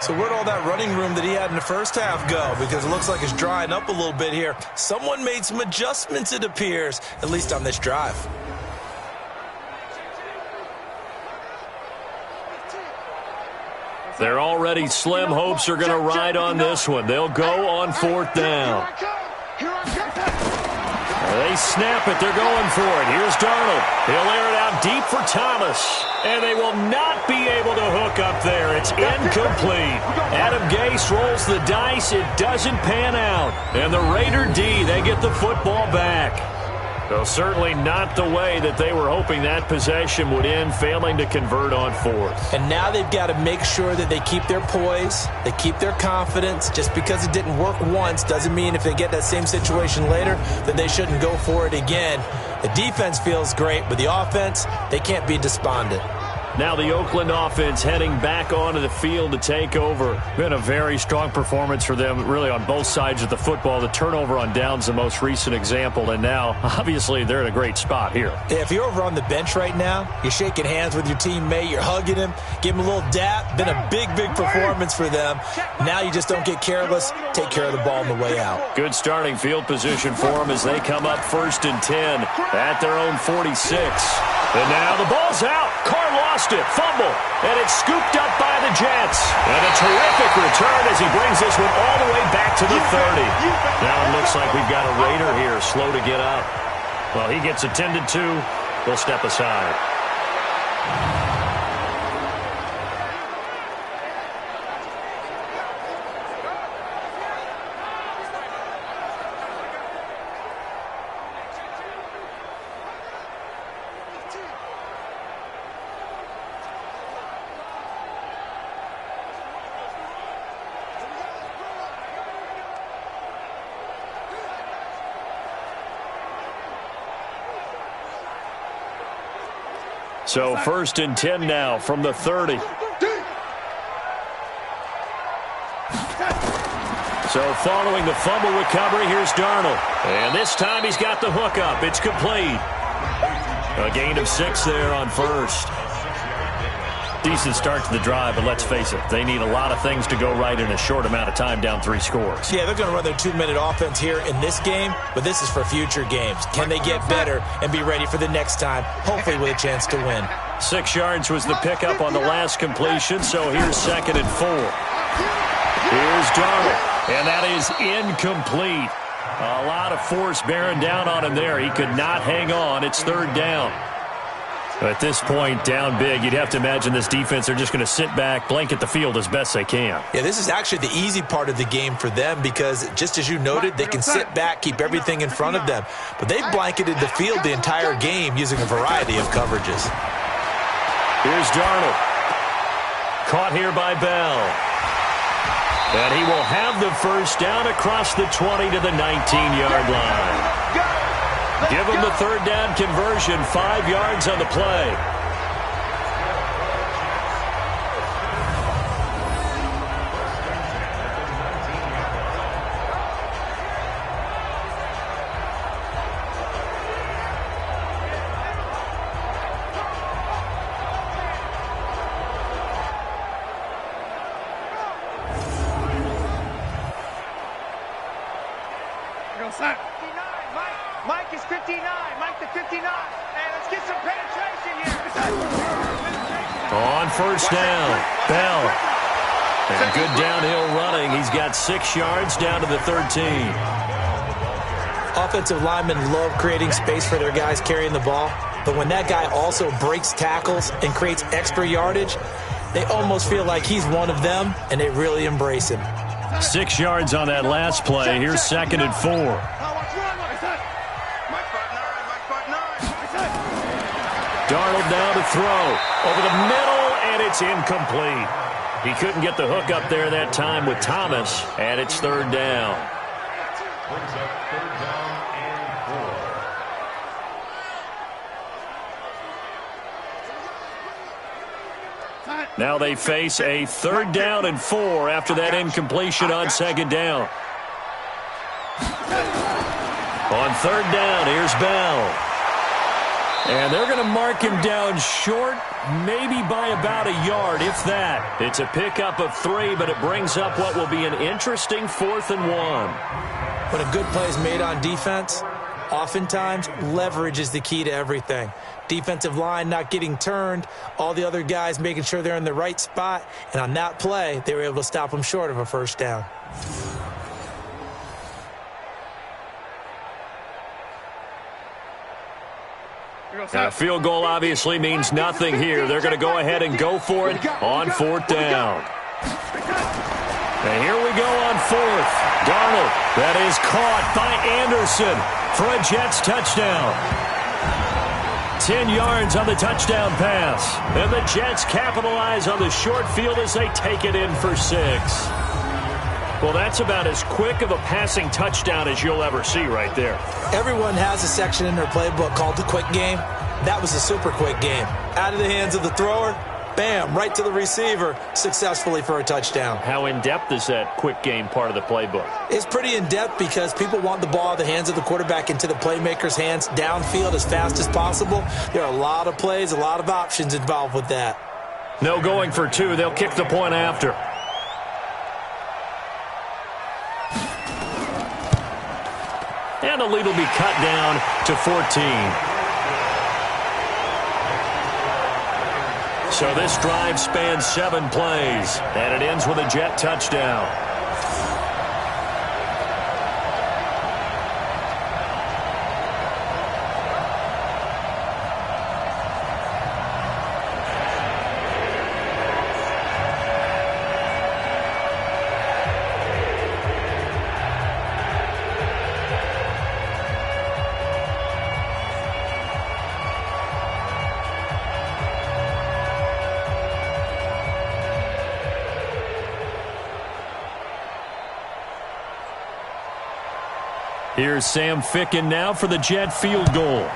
So where'd all that running room that he had in the first half go? Because it looks like it's drying up a little bit here. Someone made some adjustments, it appears, at least on this drive. They're already slim hopes are going to ride on this one. They'll go on 4th down. They snap it. They're going for it. Here's Darnold. He'll air it out deep for Thomas. And they will not be able to hook up there. It's incomplete. Adam Gase rolls the dice. It doesn't pan out. And the Raider D, they get the football back. Well, certainly not the way that they were hoping that possession would end, failing to convert on fourth. And now they've got to make sure that they keep their poise, they keep their confidence. Just because it didn't work once doesn't mean if they get that same situation later that they shouldn't go for it again. The defense feels great, but the offense, they can't be despondent. Now the Oakland offense heading back onto the field to take over. Been a very strong performance for them, really, on both sides of the football. The turnover on downs the most recent example, and now, obviously, they're in a great spot here. Yeah, if you're over on the bench right now, you're shaking hands with your teammate, you're hugging him, give him a little dap. Been a big, big performance for them. Now you just don't get careless. Take care of the ball on the way out. Good starting field position for them as they come up 1st and 10 at their own 46. And now the ball's out. Carr lost it. Fumble. And it's scooped up by the Jets. And a terrific return as he brings this one all the way back to the 30. Now it looks like we've got a Raider here slow to get up. Well, he gets attended to. We'll step aside. So 1st and 10 now from the 30. So following the fumble recovery, here's Darnold. And this time he's got the hook up. It's complete. A gain of 6 there on first. Decent start to the drive, but let's face it, they need a lot of things to go right in a short amount of time, down 3 scores. Yeah, they're going to run their 2-minute offense here in this game, but this is for future games. Can they get better and be ready for the next time, hopefully with a chance to win? 6 yards was the pickup on the last completion, so here's 2nd and 4. Here's Darnold, and that is incomplete. A lot of force bearing down on him there. He could not hang on. It's 3rd down. At this point, down big, you'd have to imagine this defense, they're just going to sit back, blanket the field as best they can. Yeah, this is actually the easy part of the game for them because, just as you noted, they can sit back, keep everything in front of them. But they've blanketed the field the entire game using a variety of coverages. Here's Darnold. Caught here by Bell. And he will have the first down across the 20 to the 19-yard line. Give him the 3rd down conversion, 5 yards on the play. Mike is 59. Mike the 59. Hey, let's get some penetration here. On 1st down, Bell. And good downhill running. He's got 6 yards down to the 13. Offensive linemen love creating space for their guys carrying the ball, but when that guy also breaks tackles and creates extra yardage, they almost feel like he's one of them, and they really embrace him. 6 yards on that last play. Here's 2nd and 4. Darnold now to throw. Over the middle, and it's incomplete. He couldn't get the hook up there that time with Thomas, and it's 3rd down. Brings up 3rd down and 4. Now they face a 3rd down and 4 after that incompletion on 2nd down. On 3rd down, here's Bell. And they're going to mark him down short, maybe by about a yard, if that. It's a pickup of 3, but it brings up what will be an interesting 4th and 1. When a good play is made on defense, oftentimes leverage is the key to everything. Defensive line not getting turned, all the other guys making sure they're in the right spot, and on that play, they were able to stop them short of a 1st down. And a field goal obviously means nothing here. They're going to go ahead and go for it on 4th down. And here we go on 4th. Darnold, that is caught by Anderson. for a Jets touchdown. 10 yards on the touchdown pass. And the Jets capitalize on the short field as they take it in for 6. Well, that's about as quick of a passing touchdown as you'll ever see right there. Everyone has a section in their playbook called the quick game. That was a super quick game. Out of the hands of the thrower, bam, right to the receiver, successfully for a touchdown. How in-depth is that quick game part of the playbook? It's pretty in-depth because people want the ball out of the hands of the quarterback into the playmaker's hands downfield as fast as possible. There are a lot of plays, a lot of options involved with that. No going for 2. They'll kick the point after. And the lead will be cut down to 14. So this drive spans 7 plays, and it ends with a Jet touchdown. Here's Sam Ficken now for the Jet field goal.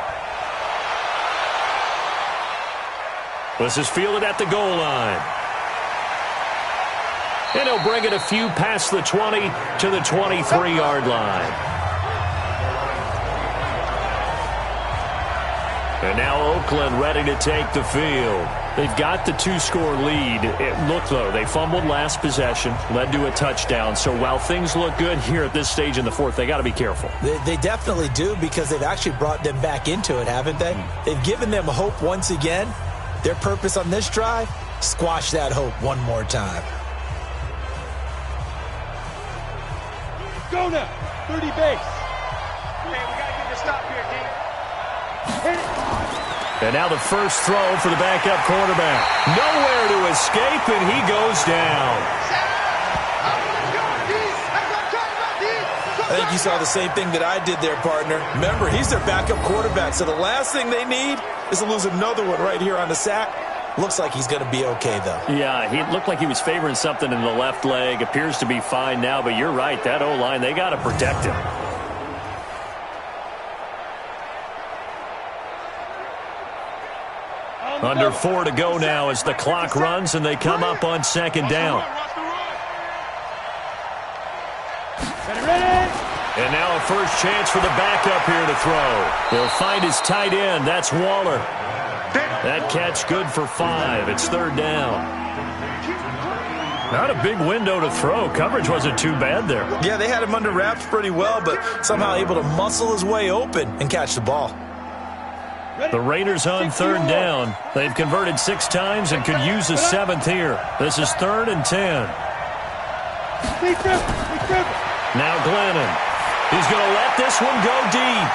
This is fielded at the goal line. And he'll bring it a few past the 20 to the 23-yard line. And now Oakland ready to take the field. They've got the 2-score lead. Look, though, they fumbled last possession, led to a touchdown. So while things look good here at this stage in the 4th, they got to be careful. They definitely do because they've actually brought them back into it, haven't they? They've given them hope once again. Their purpose on this drive, squash that hope one more time. Let's go now. 30 base. Hey, we got to get the stop here, D. Hit it. And now the first throw for the backup quarterback. Nowhere to escape, and he goes down. I think you saw the same thing that I did there, partner. Remember, he's their backup quarterback, so the last thing they need is to lose another one right here on the sack. Looks like he's going to be okay, though. Yeah, he looked like he was favoring something in the left leg. Appears to be fine now, but you're right. That O-line, they got to protect him. Under 4 to go now as the clock runs and they come up on 2nd down. And now a first chance for the backup here to throw. He'll find his tight end. That's Waller. That catch good for 5. It's 3rd down. Not a big window to throw. Coverage wasn't too bad there. Yeah, they had him under wraps pretty well, but somehow able to muscle his way open and catch the ball. The Raiders on 3rd down. They've converted 6 times and could use a 7th here. This is 3rd and 10. Now Glennon. He's going to let this one go deep.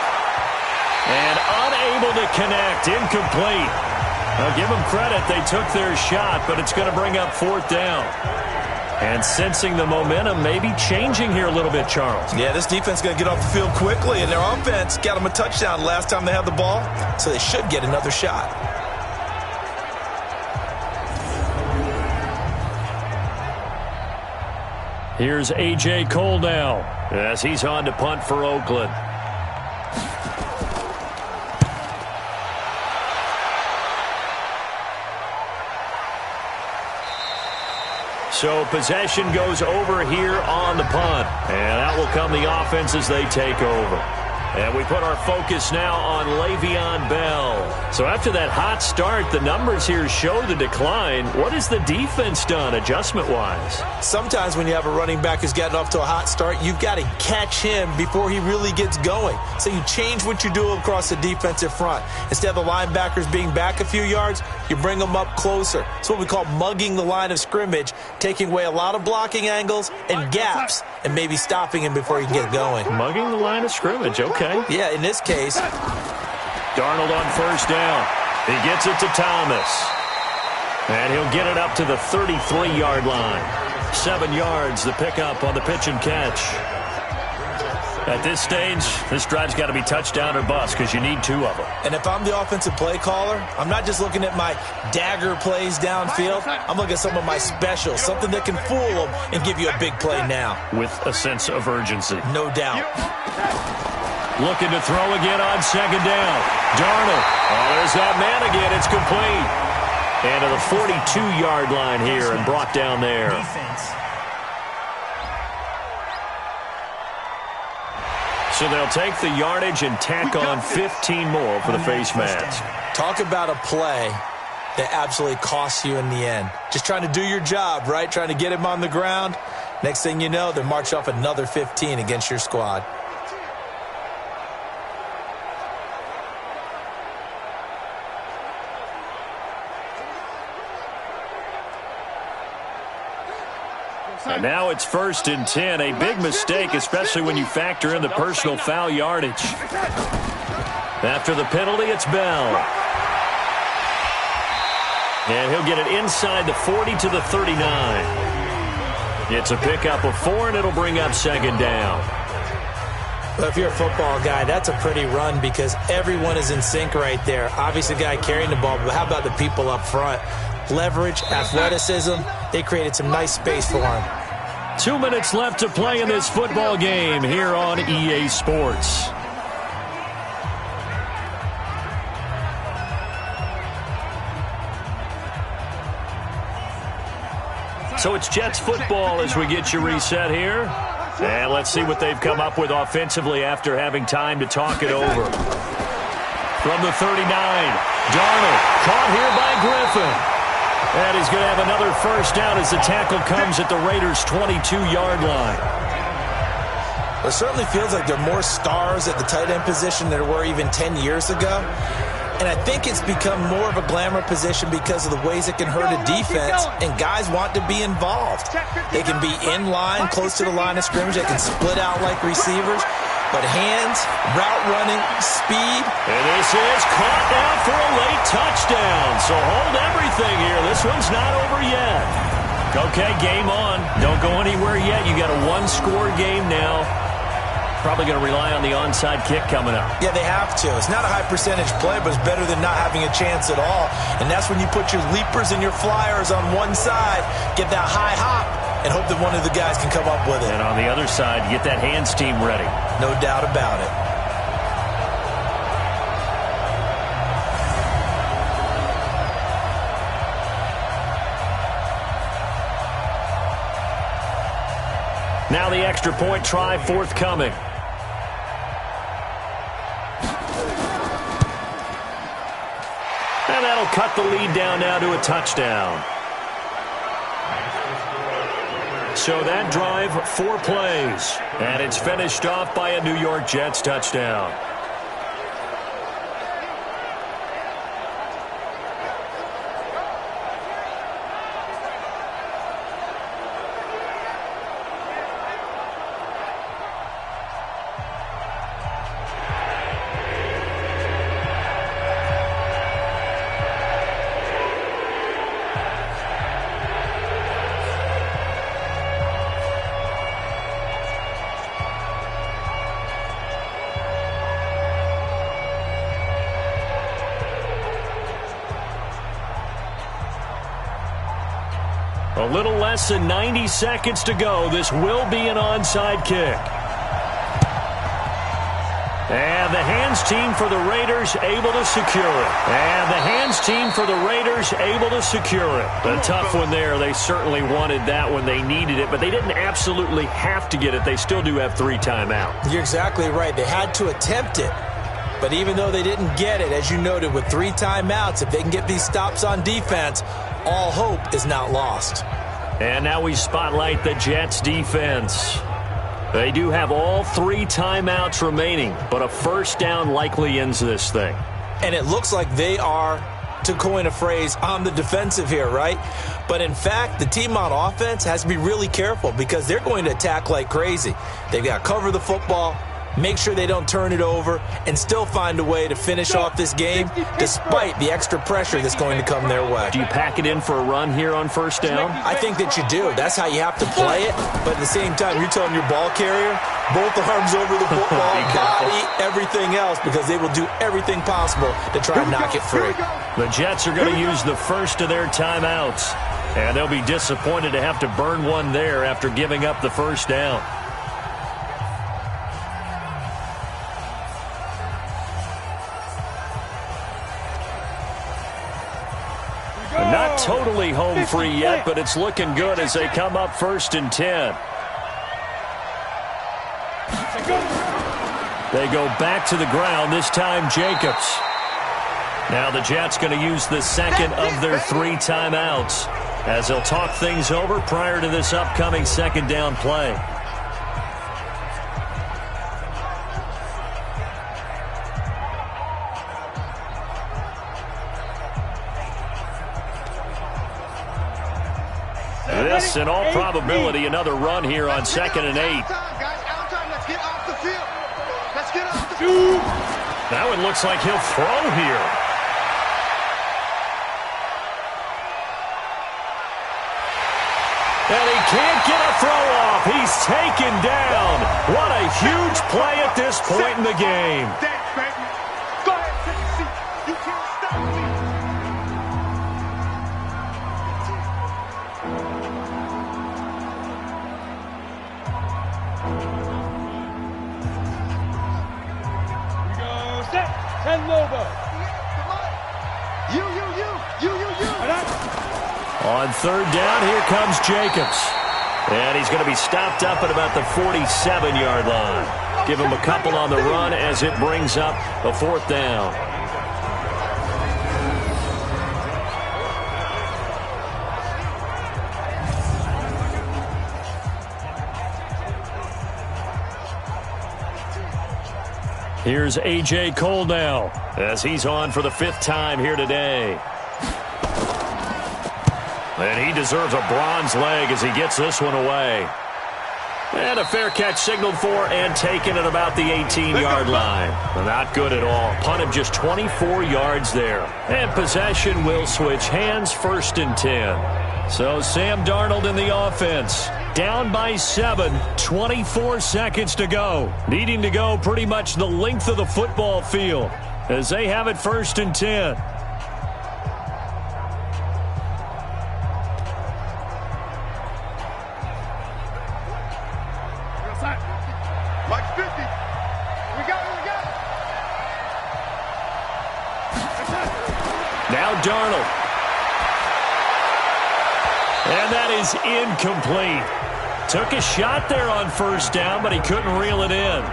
And unable to connect. Incomplete. Now give them credit. They took their shot, but it's going to bring up 4th down. And sensing the momentum maybe changing here a little bit, Charles. Yeah, this defense is going to get off the field quickly, and their offense got them a touchdown last time they had the ball, so they should get another shot. Here's A.J. Cole now as he's on to punt for Oakland. So possession goes over here on the punt. And out will come the offense as they take over. And we put our focus now on Le'Veon Bell. So after that hot start, the numbers here show the decline. What has the defense done adjustment-wise? Sometimes when you have a running back who's gotten off to a hot start, you've got to catch him before he really gets going. So you change what you do across the defensive front. Instead of the linebackers being back a few yards, you bring them up closer. It's what we call mugging the line of scrimmage, taking away a lot of blocking angles and gaps and maybe stopping him before he can get going. Mugging the line of scrimmage, okay. Yeah, in this case. Darnold on 1st down. He gets it to Thomas. And he'll get it up to the 33-yard line. 7 yards, the pickup on the pitch and catch. At this stage, this drive's got to be touchdown or bust because you need 2 of them. And if I'm the offensive play caller, I'm not just looking at my dagger plays downfield. I'm looking at some of my specials, something that can fool them and give you a big play now. With a sense of urgency. No doubt. Looking to throw again on second down. Darnold. Oh, there's that man again. It's complete. And to the 42-yard line here and brought down there. So they'll take the yardage and tack on 15 more for the face mask. Talk about a play that absolutely costs you in the end. Just trying to do your job, right? Trying to get him on the ground. Next thing you know, they're marching off another 15 against your squad. And now it's 1st and 10. A big mistake, especially when you factor in the personal foul yardage. After the penalty, it's Bell. And he'll get it inside the 40 to the 39. It's a pickup of 4, and it'll bring up second down. Well, if you're a football guy, that's a pretty run because everyone is in sync right there. Obviously, the guy carrying the ball, but how about the people up front? Leverage, athleticism, they created some nice space for him. 2 minutes left to play in this football game here on EA Sports. So it's Jets football as we get you reset here. And let's see what they've come up with offensively after having time to talk it over. From the 39, Darnold caught here by Griffin. And he's going to have another first down as the tackle comes at the Raiders' 22-yard line. Well, it certainly feels like there are more stars at the tight end position than there were even 10 years ago. And I think it's become more of a glamour position because of the ways it can hurt a defense, and guys want to be involved. They can be in line, close to the line of scrimmage. They can split out like receivers. But hands, route running, speed. And this is caught now for a late touchdown. So hold everything here. This one's not over yet. Okay, game on. Don't go anywhere yet. You got a one-score game now. Probably going to rely on the onside kick coming up. Yeah, they have to. It's not a high percentage play, but it's better than not having a chance at all. And that's when you put your leapers and your flyers on one side, get that high hop, and hope that one of the guys can come up with it. And on the other side, get that hands team ready. No doubt about it. Now the extra point try forthcoming. And that'll cut the lead down now to a touchdown. So that drive, 4 plays. And it's finished off by a New York Jets touchdown. A little less than 90 seconds to go. This will be an onside kick. And the hands team for the Raiders able to secure it. And the hands team for the Raiders able to secure it. A tough one there. They certainly wanted that when they needed it, but they didn't absolutely have to get it. They still do have 3 timeouts. You're exactly right. They had to attempt it. But even though they didn't get it, as you noted, with 3 timeouts, if they can get these stops on defense, all hope is not lost. And now we spotlight the Jets defense. They do have all 3 timeouts remaining, but a first down likely ends this thing. And it looks like they are, to coin a phrase, on the defensive here, right? But in fact, the team on offense has to be really careful because they're going to attack like crazy. They've got to cover the football, make sure they don't turn it over, and still find a way to finish off this game despite the extra pressure that's going to come their way. Do you pack it in for a run here on first down? I think that you do. That's how you have to play it. But at the same time, you're telling your ball carrier, both arms over the football, body, everything else, because they will do everything possible to try and knock it free. The Jets are going to use the first of their timeouts, and they'll be disappointed to have to burn one there after giving up the first down. Not totally home free yet, but it's looking good as they come up 1st and 10. They go back to the ground, this time Jacobs. Now the Jets going to use the second of their 3 timeouts as they'll talk things over prior to this upcoming second down play. This, in all probability, another run here on 2nd and 8. That one looks like he'll throw here. And he can't get a throw off. He's taken down. What a huge play at this point in the game. Go ahead, take a seat. You can't stop me. We go set. 10 Lobo. You. On 3rd down, here comes Jacobs. And he's going to be stopped up at about the 47-yard line. Give him a couple on the run as it brings up a 4th down. Here's A.J. Cole now as he's on for the 5th time here today. And he deserves a bronze leg as he gets this one away. And a fair catch signaled for and taken at about the 18-yard line. Not good at all. Punt of just 24 yards there. And possession will switch hands, 1st and 10. So Sam Darnold in the offense. Down by 7, 24 seconds to go. Needing to go pretty much the length of the football field as they have it 1st and 10. Now Darnold. And that is incomplete. Took a shot there on 1st down, but he couldn't reel it in.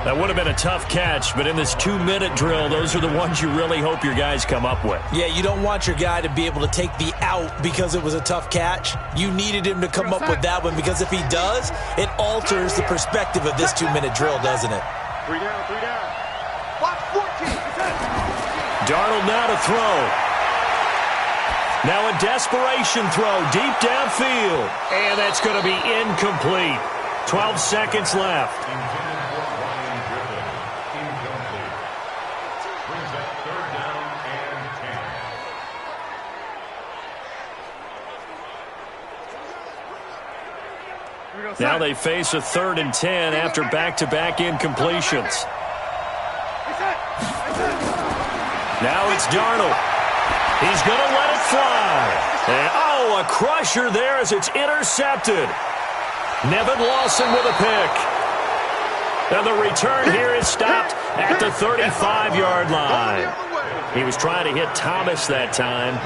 That would have been a tough catch, but in this 2-minute drill, those are the ones you really hope your guys come up with. Yeah, you don't want your guy to be able to take the out because it was a tough catch. You needed him to come up with that one because if he does, it alters the perspective of this 2-minute drill, doesn't it? 3 down. Watch 14. Darnold now to throw. Now a desperation throw deep downfield. And that's going to be incomplete. 12 seconds left. Now they face a 3rd and 10 after back-to-back incompletions. Now it's Darnold. He's going to let it fly. And, oh, a crusher there as it's intercepted. Nevin Lawson with a pick. And the return here is stopped at the 35-yard line. He was trying to hit Thomas that time.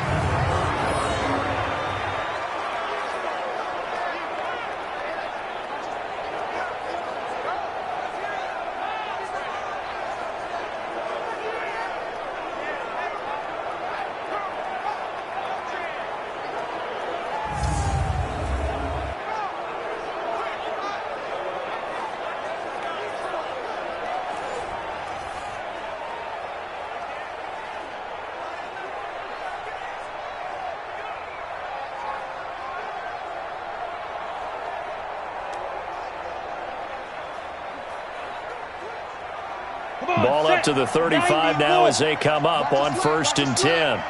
Ball up to the 35 now as they come up on 1st and 10.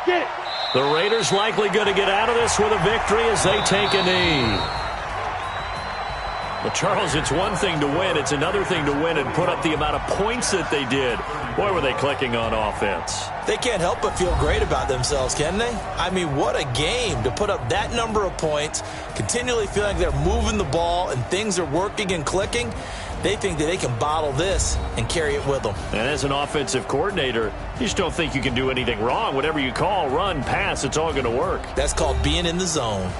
Get it. The Raiders likely going to get out of this with a victory as they take a knee. Well, Charles, it's one thing to win. It's another thing to win and put up the amount of points that they did. Boy, were they clicking on offense. They can't help but feel great about themselves, can they? I mean, what a game to put up that number of points, continually feeling like they're moving the ball and things are working and clicking. They think that they can bottle this and carry it with them. And as an offensive coordinator, you just don't think you can do anything wrong. Whatever you call, run, pass, it's all going to work. That's called being in the zone.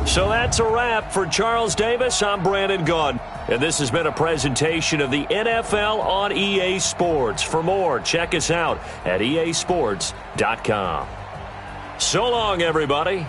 So that's a wrap for Charles Davis. I'm Brandon Gaudin, and this has been a presentation of the NFL on EA Sports. For more, check us out at easports.com. So long, everybody.